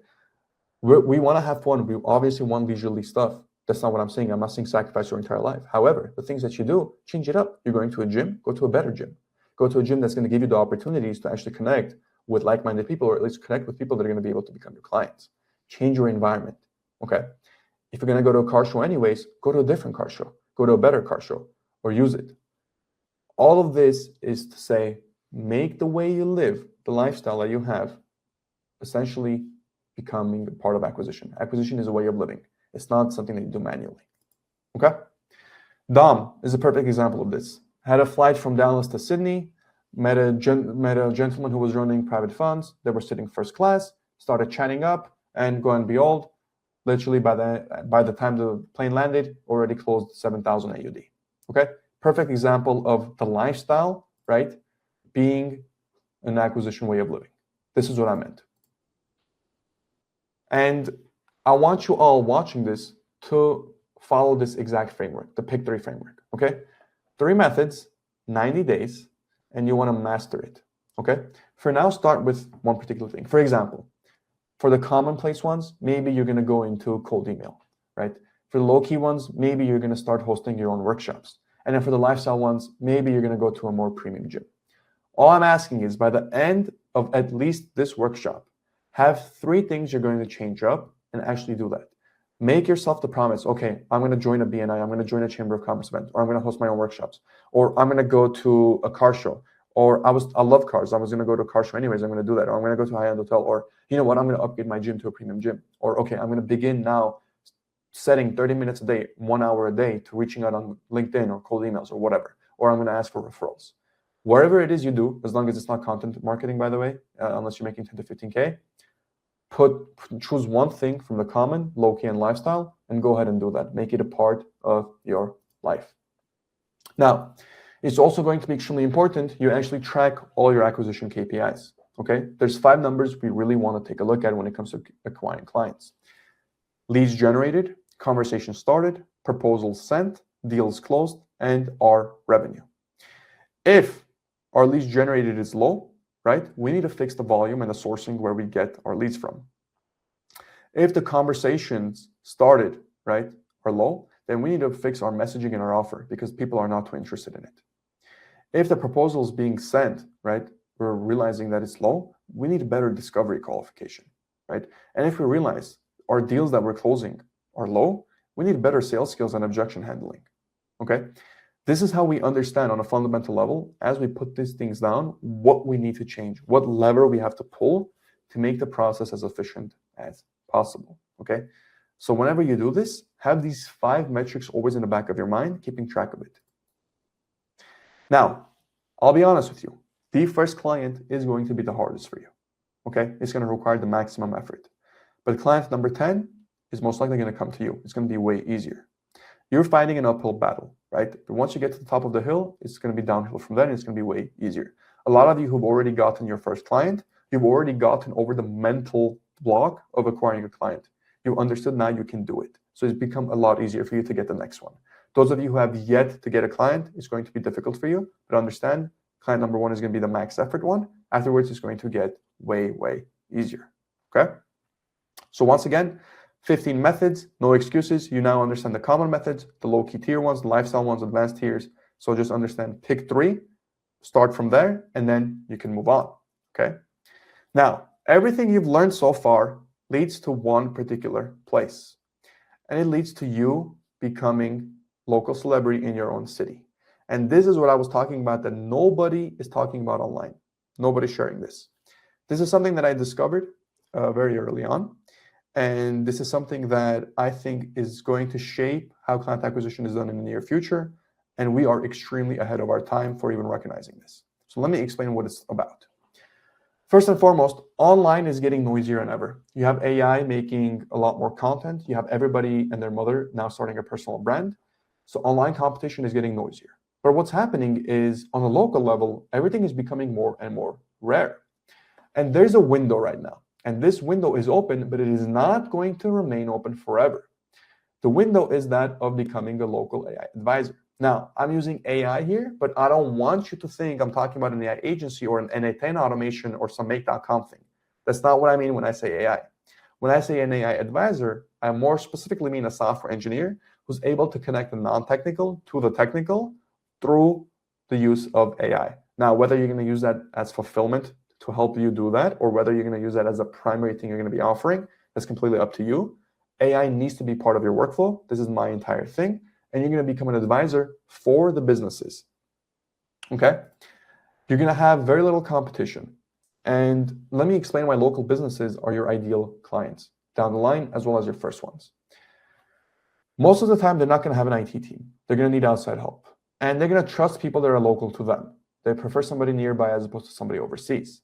We want to have fun. We obviously want leisurely stuff, That's not what I'm saying. I'm not saying sacrifice your entire life. However, the things that you do, change it up. You're going to a gym, go to a better gym. Go to a gym that's going to give you the opportunities to actually connect with like-minded people, or at least connect with people that are going to be able to become your clients. Change your environment, okay? If you're going to go to a car show anyways, go to a different car show. Go to a better car show, or use it. All of this is to say, make the way you live, the lifestyle that you have, essentially becoming a part of acquisition. Acquisition is a way of living. It's not something that you do manually, okay? Dom is a perfect example of this. Had a flight from Dallas to Sydney, met a gentleman who was running private funds. They were sitting first class, started chatting up, and go and behold, literally by the time the plane landed, already closed 7,000 AUD. Okay, perfect example of the lifestyle, right, being an acquisition way of living. This is what I meant. And I want you all watching this to follow this exact framework, the Pick 3 framework, okay? 3 methods, 90 days, and you want to master it, okay? For now, start with one particular thing. For example, for the commonplace ones, maybe you're going to go into cold email, right? For the low-key ones, maybe you're going to start hosting your own workshops. And then for the lifestyle ones, maybe you're going to go to a more premium gym. All I'm asking is, by the end of at least this workshop, have 3 things you're going to change up and actually do that. Make yourself the promise, okay, I'm going to join a BNI, I'm going to join a Chamber of Commerce event, or I'm going to host my own workshops, or I'm going to go to a car show, or I love cars, I was going to go to a car show anyways, I'm going to do that, or I'm going to go to a high-end hotel, or you know what, I'm going to upgrade my gym to a premium gym, or okay, I'm going to begin now setting 30 minutes a day, 1 hour a day to reaching out on LinkedIn or cold emails or whatever, or I'm going to ask for referrals. Whatever it is you do, as long as it's not content marketing, by the way, unless you're making 10 to 15K, choose one thing from the common, low-key, and lifestyle, and go ahead and do that. Make it a part of your life. Now, it's also going to be extremely important you actually track all your acquisition KPIs, okay? There's 5 numbers we really want to take a look at when it comes to acquiring clients. Leads generated, conversations started, proposals sent, deals closed, and our revenue. If our leads generated is low, right, we need to fix the volume and the sourcing where we get our leads from. If the conversations started, right, are low, then we need to fix our messaging and our offer because people are not too interested in it. If the proposal is being sent, right, we're realizing that it's low, we need a better discovery qualification, right? And if we realize our deals that we're closing are low, we need better sales skills and objection handling, okay? This is how we understand on a fundamental level, as we put these things down, what we need to change, what lever we have to pull to make the process as efficient as possible, okay? So whenever you do this, have these 5 metrics always in the back of your mind, keeping track of it. Now, I'll be honest with you. The first client is going to be the hardest for you, okay? It's going to require the maximum effort. But client number 10 is most likely going to come to you. It's going to be way easier. You're fighting an uphill battle, right? But once you get to the top of the hill, it's going to be downhill from there, and it's going to be way easier. A lot of you who've already gotten your first client, you've already gotten over the mental block of acquiring a client. You understood now you can do it. So it's become a lot easier for you to get the next one. Those of you who have yet to get a client, it's going to be difficult for you, but understand client number 1 is going to be the max effort one. Afterwards, it's going to get way, way easier, okay? So once again, 15 methods, no excuses. You now understand the common methods, the low-key tier ones, the lifestyle ones, advanced tiers. So just understand, pick 3, start from there, and then you can move on, okay? Now, everything you've learned so far leads to one particular place, and it leads to you becoming local celebrity in your own city. And this is what I was talking about that nobody is talking about online. Nobody's sharing this. This is something that I discovered very early on. And this is something that I think is going to shape how client acquisition is done in the near future. And we are extremely ahead of our time for even recognizing this. So let me explain what it's about. First and foremost, online is getting noisier than ever. You have AI making a lot more content. You have everybody and their mother now starting a personal brand. So online competition is getting noisier. But what's happening is on a local level, everything is becoming more and more rare. And there's a window right now. And this window is open, but it is not going to remain open forever. The window is that of becoming a local AI advisor. Now, I'm using AI here, but I don't want you to think I'm talking about an AI agency or an N10 automation or some make.com thing. That's not what I mean when I say AI. When I say an AI advisor, I more specifically mean a software engineer who's able to connect the non-technical to the technical through the use of AI. Now, whether you're going to use that as fulfillment to help you do that, or whether you're going to use that as a primary thing you're going to be offering, that's completely up to you. AI needs to be part of your workflow. This is my entire thing. And you're going to become an advisor for the businesses. Okay? You're going to have very little competition. And let me explain why local businesses are your ideal clients down the line, as well as your first ones. Most of the time, they're not going to have an IT team. They're going to need outside help. And they're going to trust people that are local to them. They prefer somebody nearby as opposed to somebody overseas.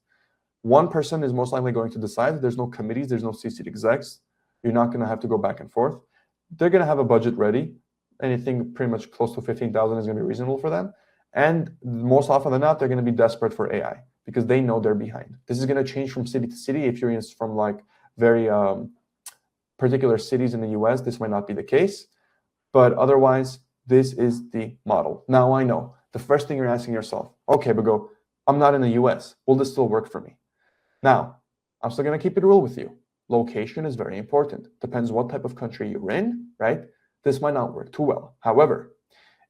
One person is most likely going to decide. There's no committees. There's no C-suite execs. You're not going to have to go back and forth. They're going to have a budget ready. Anything pretty much close to 15,000 is going to be reasonable for them. And most often than not, they're going to be desperate for AI because they know they're behind. This is going to change from city to city. If you're from like very particular cities in the US, this might not be the case. But otherwise, this is the model. Now I know. The first thing you're asking yourself, okay, Bago, I'm not in the US. Will this still work for me? Now, I'm still going to keep it real with you. Location is very important. Depends what type of country you're in, right? This might not work too well. However,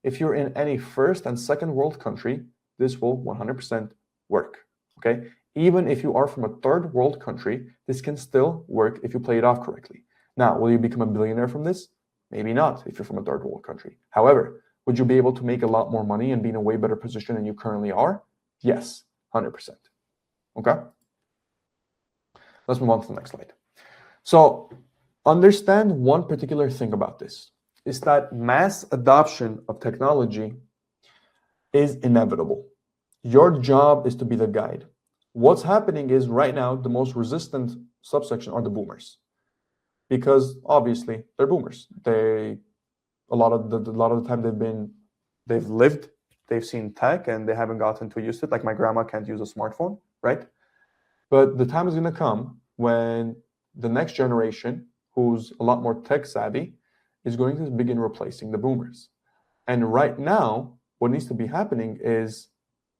if you're in any first and second world country, this will 100% work, okay? Even if you are from a third world country, this can still work if you play it off correctly. Now, will you become a billionaire from this? Maybe not if you're from a third world country. However, would you be able to make a lot more money and be in a way better position than you currently are? Yes, 100%, okay? Let's move on to the next slide. So understand one particular thing about this is that mass adoption of technology is inevitable. Your job is to be the guide. What's happening is right now, the most resistant subsection are the boomers, because obviously they're boomers. A lot of the time they've lived, they've seen tech, and they haven't gotten too used to it. Like my grandma can't use a smartphone, right? But the time is going to come when the next generation, who's a lot more tech savvy, is going to begin replacing the boomers. And right now, what needs to be happening is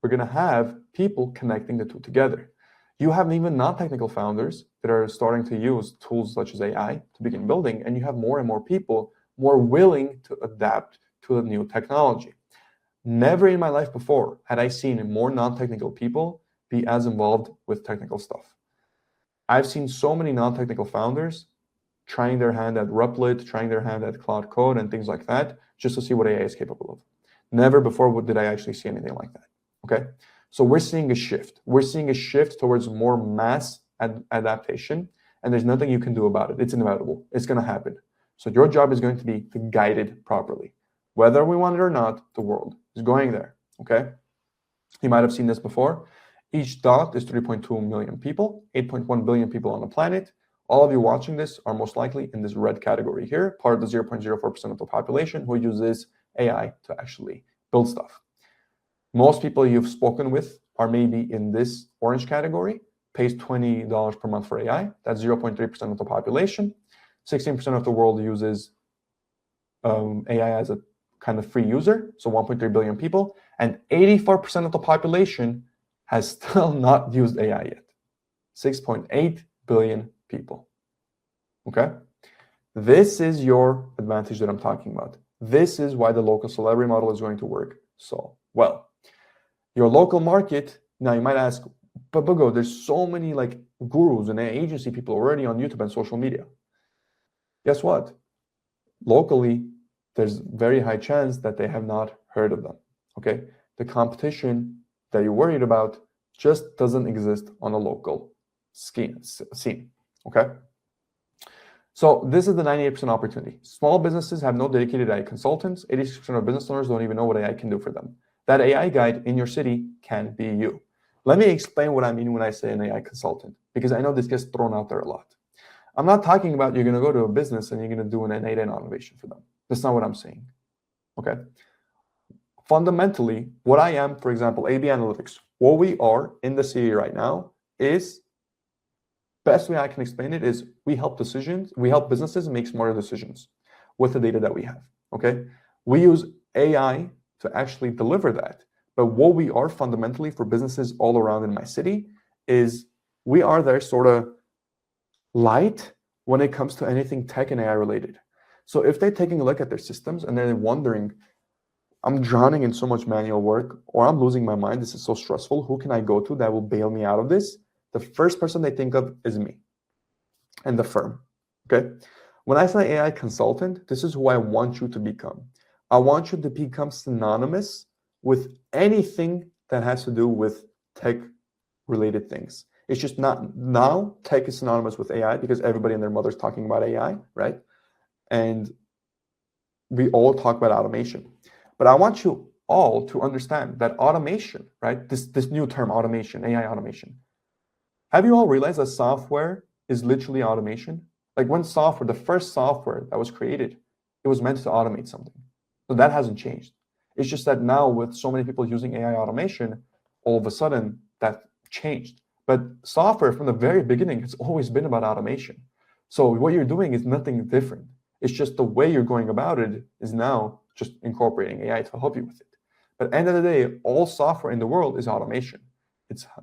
we're going to have people connecting the two together. You have even non-technical founders that are starting to use tools such as AI to begin building, and you have more and more people more willing to adapt to the new technology. Never in my life before had I seen more non-technical people be as involved with technical stuff. I've seen so many non-technical founders trying their hand at Replit, trying their hand at Cloud Code and things like that, just to see what AI is capable of. Never before did I actually see anything like that, okay? So we're seeing a shift. We're seeing a shift towards more mass adaptation, and there's nothing you can do about it. It's inevitable. It's going to happen. So your job is going to be to guide it properly. Whether we want it or not, the world is going there, okay? You might have seen this before. Each dot is 3.2 million people, 8.1 billion people on the planet. All of you watching this are most likely in this red category here, part of the 0.04% of the population who uses AI to actually build stuff. Most people you've spoken with are maybe in this orange category, pays $20 per month for AI. That's 0.3% of the population. 16% of the world uses AI as a kind of free user, so 1.3 billion people. And 84% of the population has still not used AI yet. 6.8 billion people, okay? This is your advantage that I'm talking about. This is why the local celebrity model is going to work so well. Your local market, now you might ask, but Bago, there's so many like gurus and agency people already on YouTube and social media. Guess what? Locally, there's very high chance that they have not heard of them, okay? The competition that you're worried about just doesn't exist on a local scene, okay? So this is the 98% opportunity. Small businesses have no dedicated AI consultants. 86% of business owners don't even know what AI can do for them. That AI guide in your city can be you. Let me explain what I mean when I say an AI consultant, because I know this gets thrown out there a lot. I'm not talking about you're going to go to a business and you're going to do an AI innovation for them. That's not what I'm saying, okay? Fundamentally, what I am, for example, A/B analytics, what we are in the city right now is, best way I can explain it is we help businesses make smarter decisions with the data that we have, okay? We use AI to actually deliver that. But what we are fundamentally for businesses all around in my city is we are their sort of light when it comes to anything tech and AI related. So if they're taking a look at their systems and they're wondering, I'm drowning in so much manual work, or I'm losing my mind, this is so stressful, who can I go to that will bail me out of this? The first person they think of is me and the firm, okay? When I say AI consultant, this is who I want you to become. I want you to become synonymous with anything that has to do with tech-related things. It's just not now tech is synonymous with AI because everybody and their mother's talking about AI, right? And we all talk about automation. But I want you all to understand that automation, right? This new term, automation, AI automation. Have you all realized that software is literally automation? Like when software, the first software that was created, it was meant to automate something. So that hasn't changed. It's just that now with so many people using AI automation, all of a sudden that changed. But software from the very beginning has always been about automation. So what you're doing is nothing different. It's just the way you're going about it is now just incorporating AI to help you with it. But at the end of the day, all software in the world is automation.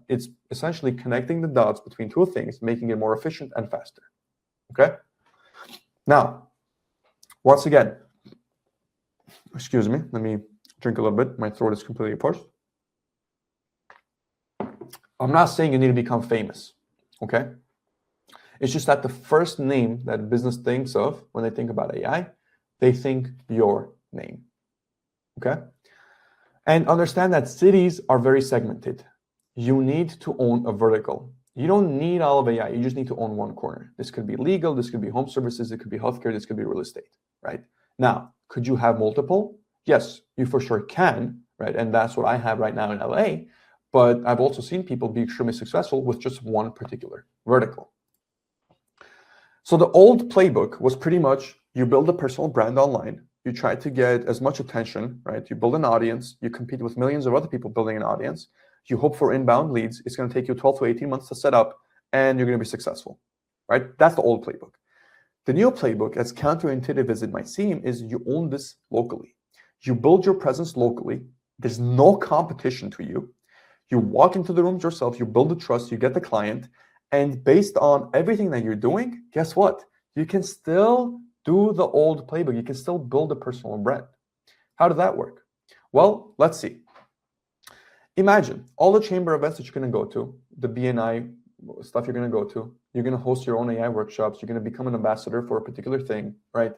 It's essentially connecting the dots between two things, making it more efficient and faster. Okay? Now, once again, excuse me, let me drink a little bit. My throat is completely parched. I'm not saying you need to become famous, okay? It's just that the first name that business thinks of when they think about AI, they think your name, okay? And understand that cities are very segmented. You need to own a vertical. You don't need all of AI, you just need to own one corner. This could be legal, this could be home services, it could be healthcare, this could be real estate, right? Now, could you have multiple? Yes, you for sure can, right? And that's what I have right now in LA, but I've also seen people be extremely successful with just one particular vertical. So the old playbook was pretty much you build a personal brand online, you try to get as much attention, right? You build an audience, you compete with millions of other people building an audience, you hope for inbound leads, it's going to take you 12 to 18 months to set up, and you're going to be successful, right? That's the old playbook. The new playbook, as counterintuitive as it might seem, is you own this locally. You build your presence locally. There's no competition to you. You walk into the rooms yourself, you build the trust, you get the client, and based on everything that you're doing, guess what? You can still do the old playbook. You can still build a personal brand. How does that work? Well, let's see. Imagine all the chamber events that you're going to go to, the BNI stuff you're going to go to. You're going to host your own AI workshops. You're going to become an ambassador for a particular thing, right?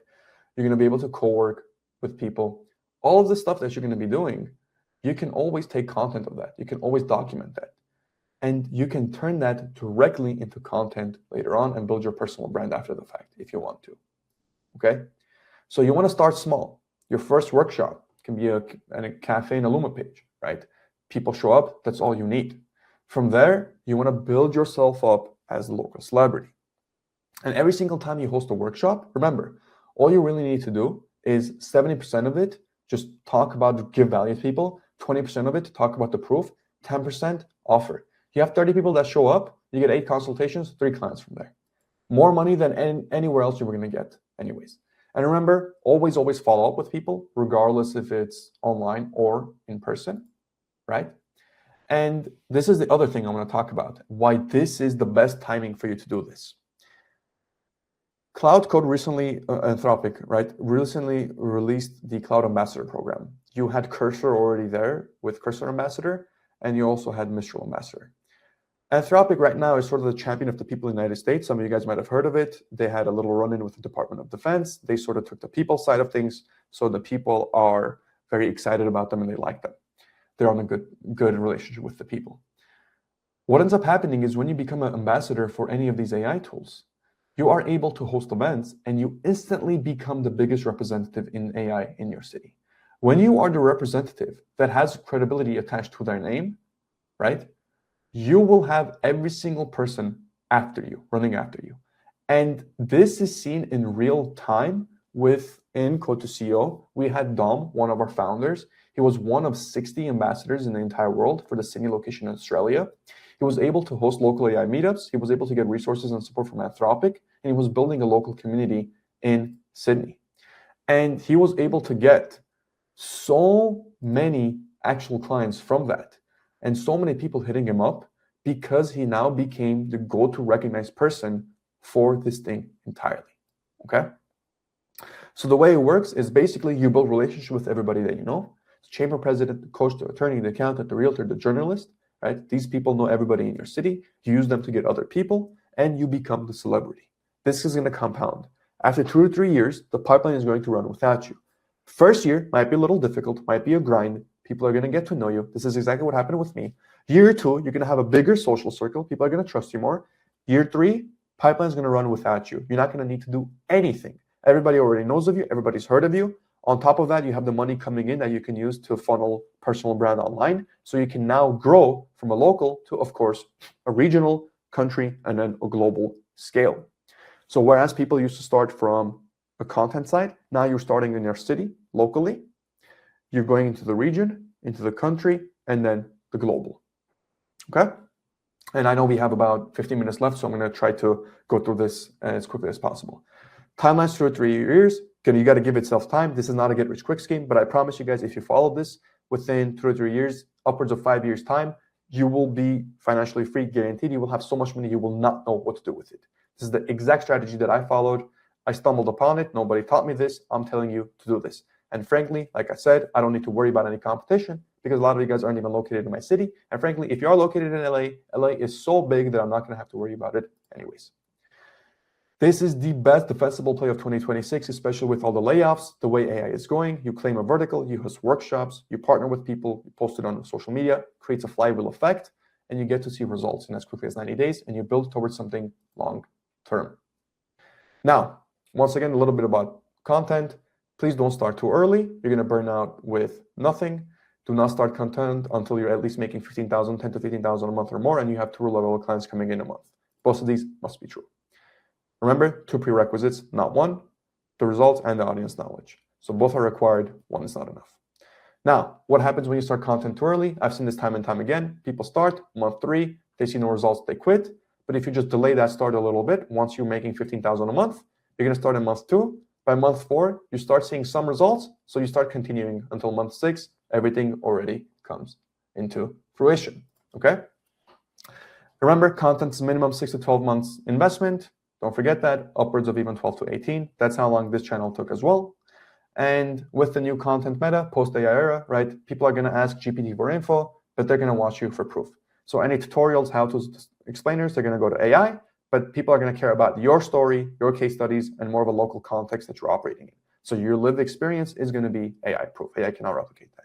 You're going to be able to co-work with people. All of the stuff that you're going to be doing, you can always take content of that. You can always document that. And you can turn that directly into content later on and build your personal brand after the fact if you want to, okay? So you want to start small. Your first workshop can be a cafe and a Luma page, right? People show up, that's all you need. From there, you want to build yourself up as a local celebrity. And every single time you host a workshop, remember, all you really need to do is 70% of it, just talk about, give value to people, 20% of it, talk about the proof, 10% offer. You have 30 people that show up, you get 8 consultations, 3 clients from there. More money than anywhere else you were going to get anyways. And remember, always follow up with people, regardless if it's online or in person, right? And this is the other thing I want to talk about, why this is the best timing for you to do this. Cloud Code recently, Anthropic, right, recently released the Cloud Ambassador program. You had Cursor already there with Cursor Ambassador, and you also had Mistral Ambassador. Anthropic right now is sort of the champion of the people in the United States. Some of you guys might have heard of it. They had a little run-in with the Department of Defense. They sort of took the people side of things, so the people are very excited about them and they like them. They're on a good relationship with the people. What ends up happening is when you become an ambassador for any of these AI tools, you are able to host events and you instantly become the biggest representative in AI in your city. When you are the representative that has credibility attached to their name, right, you will have every single person after you, running after you. And this is seen in real time within Code2CEO. We had Dom, one of our founders. He was one of 60 ambassadors in the entire world for the Sydney location in Australia. He was able to host local AI meetups. He was able to get resources and support from Anthropic, and he was building a local community in Sydney. And he was able to get so many actual clients from that, and so many people hitting him up because he now became the go-to recognized person for this thing entirely, okay? So the way it works is basically you build relationship with everybody that you know. The chamber president, the coach, the attorney, the accountant, the realtor, the journalist, right? These people know everybody in your city. You use them to get other people, and you become the celebrity. This is going to compound. After 2 to 3 years, the pipeline is going to run without you. First year might be a little difficult, might be a grind. People are going to get to know you. This is exactly what happened with me. Year 2, you're going to have a bigger social circle. People are going to trust you more. Year 3, pipeline is going to run without you. You're not going to need to do anything. Everybody already knows of you. Everybody's heard of you. On top of that, you have the money coming in that you can use to funnel personal brand online. So you can now grow from a local to, of course, a regional, country, and then a global scale. So whereas people used to start from a content site, now you're starting in your city, locally. You're going into the region, into the country, and then the global. Okay? And I know we have about 15 minutes left, so I'm going to try to go through this as quickly as possible. Timelines 2 or 3 years. You got to give itself time. This is not a get-rich-quick scheme, but I promise you guys, if you follow this within 2 or 3 years, upwards of 5 years' time, you will be financially free, guaranteed. You will have so much money, you will not know what to do with it. This is the exact strategy that I followed. I stumbled upon it. Nobody taught me this. I'm telling you to do this. And frankly, like I said, I don't need to worry about any competition because a lot of you guys aren't even located in my city. And frankly, if you are located in LA, LA is so big that I'm not going to have to worry about it anyways. This is the best defensible play of 2026, especially with all the layoffs, the way AI is going. You claim a vertical, you host workshops, you partner with people, you post it on social media, creates a flywheel effect, and you get to see results in as quickly as 90 days, and you build towards something long term. Now, once again, a little bit about content. Please don't start too early. You're going to burn out with nothing. Do not start content until you're at least making 15,000, 10 to 15,000 a month or more, and you have 2 level clients coming in a month. Both of these must be true. Remember, 2 prerequisites, not 1, the results and the audience knowledge. So both are required, 1 is not enough. Now, what happens when you start content too early? I've seen this time and time again. People start, month 3, they see no results, they quit. But if you just delay that start a little bit, once you're making 15,000 a month, you're going to start in month 2. By month 4, you start seeing some results, so you start continuing until month 6. Everything already comes into fruition, okay? Remember, content's minimum 6 to 12 months investment. Don't forget that, upwards of even 12 to 18. That's how long this channel took as well. And with the new content meta, post-AI era, right, people are going to ask GPT for info, but they're going to watch you for proof. So any tutorials, how-to explainers, they're going to go to AI, but people are going to care about your story, your case studies, and more of a local context that you're operating in. So your lived experience is going to be AI proof. AI cannot replicate that.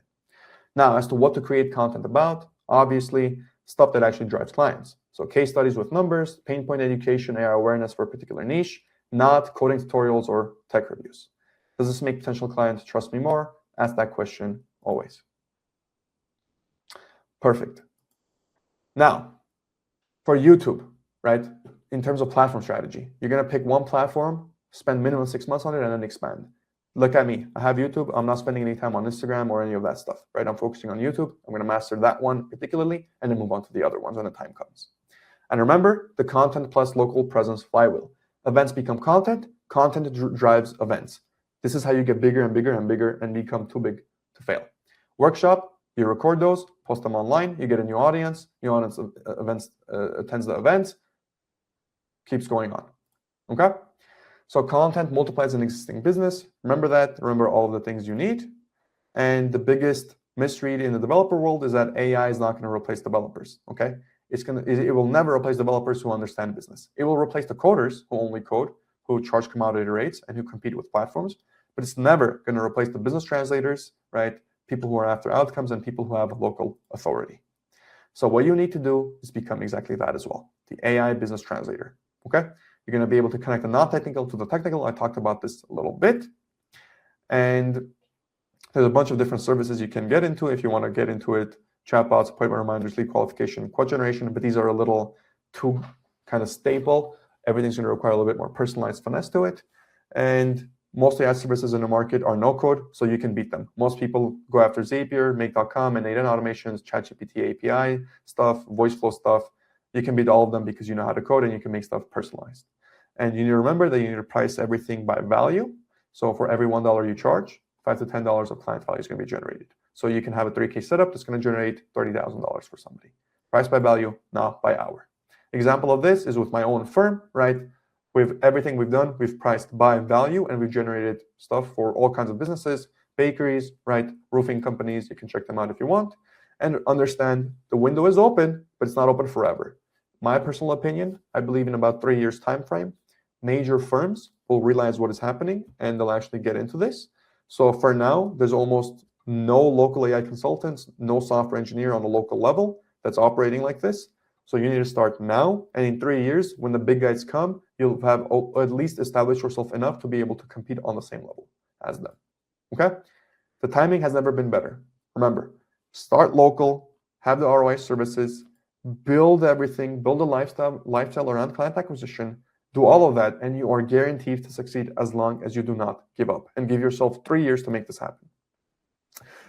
Now, as to what to create content about, obviously, stuff that actually drives clients. So case studies with numbers, pain point education, AI awareness for a particular niche, not coding tutorials or tech reviews. Does this make potential clients trust me more? Ask that question always. Perfect. Now, for YouTube, right, in terms of platform strategy, you're going to pick one platform, spend minimum 6 months on it, and then expand. Look at me. I have YouTube. I'm not spending any time on Instagram or any of that stuff, right? I'm focusing on YouTube. I'm going to master that one particularly and then move on to the other ones when the time comes. And remember, the content plus local presence flywheel. Events become content. Content drives events. This is how you get bigger and bigger and bigger and become too big to fail. Workshop, you record those, post them online. You get a new audience. New audience attends the events. Keeps going on. Okay? So content multiplies an existing business. Remember that. Remember all of the things you need. And the biggest misread in the developer world is that AI is not going to replace developers. Okay, it will never replace developers who understand business. It will replace the coders who only code, who charge commodity rates, and who compete with platforms. But it's never going to replace the business translators, right? People who are after outcomes and people who have local authority. So what you need to do is become exactly that as well, the AI business translator. Okay. You're going to be able to connect the non-technical to the technical. I talked about this a little bit. And there's a bunch of different services you can get into if you want to get into it. Chatbots, appointment reminders, lead qualification, quote generation. But these are a little too kind of staple. Everything's going to require a little bit more personalized finesse to it. And most AI services in the market are no code, so you can beat them. Most people go after Zapier, Make.com, and N8N automations, ChatGPT API stuff, voice flow stuff. You can beat all of them because you know how to code and you can make stuff personalized. And you need to remember that you need to price everything by value. So for every $1 you charge, $5 to $10 of client value is going to be generated. So you can have a 3K setup that's going to generate $30,000 for somebody. Price by value, not by hour. Example of this is with my own firm, right? With everything we've done, we've priced by value, and we've generated stuff for all kinds of businesses, bakeries, right, roofing companies. You can check them out if you want, and understand the window is open, but it's not open forever. My personal opinion, I believe in about 3 years time frame, major firms will realize what is happening and they'll actually get into this. So for now, there's almost no local AI consultants, no software engineer on the local level that's operating like this. So you need to start now, and in 3 years, when the big guys come, you'll have at least established yourself enough to be able to compete on the same level as them, okay? The timing has never been better. Remember, start local, have the ROI services, build everything, build a lifestyle around client acquisition, do all of that, and you are guaranteed to succeed as long as you do not give up, and give yourself 3 years to make this happen.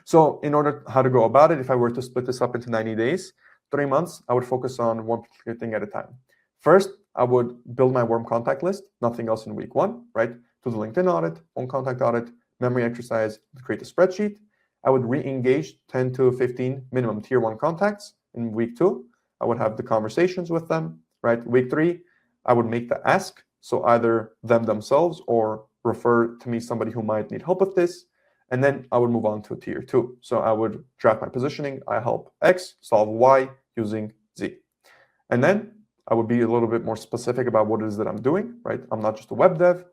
So in order how to go about it, if I were to split this up into 90 days, 3 months, I would focus on one particular thing at a time. First, I would build my warm contact list, nothing else in week 1, right? Do the LinkedIn audit, phone contact audit, memory exercise, create a spreadsheet. I would re-engage 10 to 15 minimum tier 1 contacts in week 2. I would have the conversations with them, right? Week 3, I would make the ask. So either them themselves or refer to me somebody who might need help with this. And then I would move on to tier 2. So I would draft my positioning. I help X solve Y using Z. And then I would be a little bit more specific about what it is that I'm doing, right? I'm not just a web dev.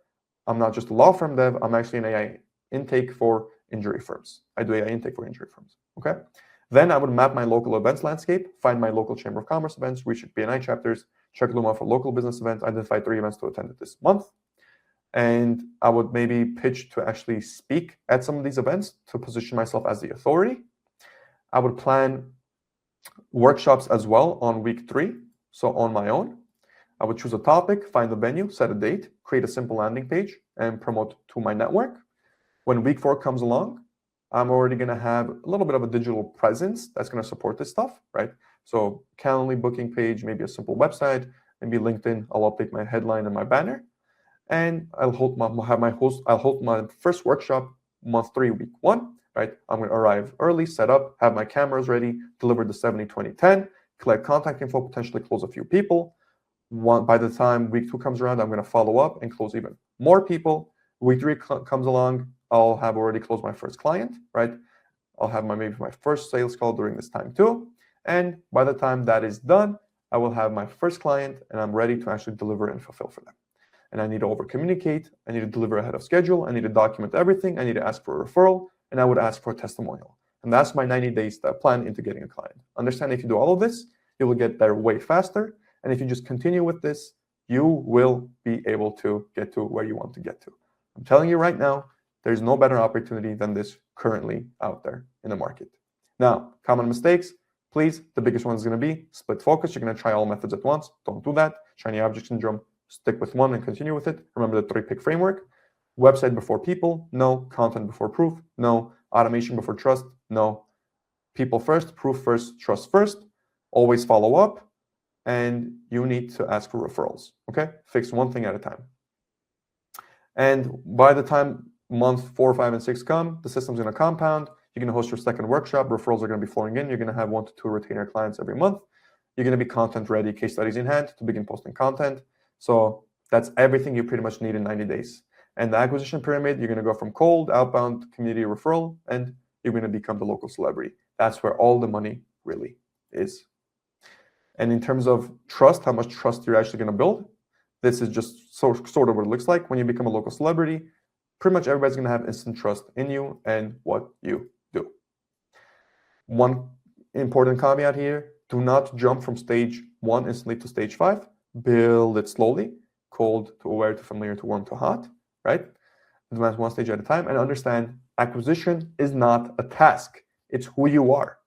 I'm not just a law firm dev. I'm actually an AI intake for injury firms. I do AI intake for injury firms, okay? Then I would map my local events landscape, find my local Chamber of Commerce events, reach BNI chapters, check Luma for local business events, identify 3 events to attend this month. And I would maybe pitch to actually speak at some of these events to position myself as the authority. I would plan workshops as well on week 3, so on my own. I would choose a topic, find the venue, set a date, create a simple landing page, and promote to my network. When week 4 comes along, I'm already going to have a little bit of a digital presence that's going to support this stuff, right? So Calendly booking page, maybe a simple website, maybe LinkedIn. I'll update my headline and my banner. And I'll hold my first workshop month 3, week 1, right? I'm going to arrive early, set up, have my cameras ready, deliver the 70-20-10, collect contact info, potentially close a few people. By the time week 2 comes around, I'm going to follow up and close even more people. Week 3 comes along, I'll have already closed my first client, right? I'll have maybe my first sales call during this time too. And by the time that is done, I will have my first client and I'm ready to actually deliver and fulfill for them. And I need to over-communicate. I need to deliver ahead of schedule. I need to document everything. I need to ask for a referral, and I would ask for a testimonial. And that's my 90-day step plan into getting a client. Understand, if you do all of this, you will get there way faster. And if you just continue with this, you will be able to get to where you want to get to. I'm telling you right now, there's no better opportunity than this currently out there in the market. Now, common mistakes, please, the biggest one is going to be split focus. You're going to try all methods at once. Don't do that. Shiny object syndrome. Stick with one and continue with it. Remember the 3-pick framework. Website before people, no. Content before proof, no. Automation before trust, no. People first, proof first, trust first. Always follow up. And you need to ask for referrals, okay? Fix one thing at a time. And by the time month 4, 5, and 6 come, the system's going to compound. You're going to host your second workshop. Referrals are going to be flowing in. You're going to have 1 to 2 retainer clients every month. You're going to be content ready, case studies in hand to begin posting content. So that's everything you pretty much need in 90 days. And the acquisition pyramid, you're going to go from cold, outbound, community referral, and you're going to become the local celebrity. That's where all the money really is. And in terms of trust, how much trust you're actually going to build, this is just sort of what it looks like. When you become a local celebrity, pretty much everybody's going to have instant trust in you and what you do. One important caveat here, do not jump from stage 1 instantly to stage 5. Build it slowly, cold to aware to familiar to warm to hot, right? Advance one stage at a time, and understand acquisition is not a task. It's who you are.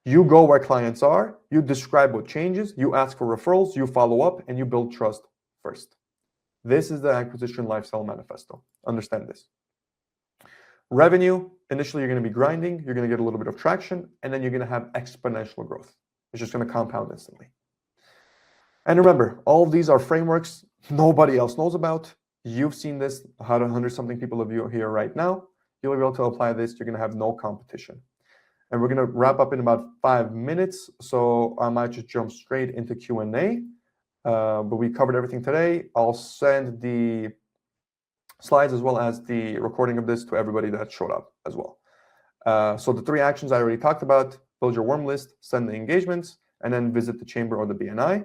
You go where clients are, you describe what changes, you ask for referrals, you follow up, and you build trust first. This is the acquisition lifestyle manifesto. Understand this. Revenue, initially you're going to be grinding, you're going to get a little bit of traction, and then you're going to have exponential growth. It's just going to compound instantly. And remember, all of these are frameworks nobody else knows about. You've seen this, 100-something people of you here right now. You'll be able to apply this. You're going to have no competition. And we're going to wrap up in about 5 minutes. So I might just jump straight into Q&A. but we covered everything today. I'll send the slides as well as the recording of this to everybody that showed up as well. So the 3 actions I already talked about: build your warm list, send the engagements, and then visit the chamber or the BNI.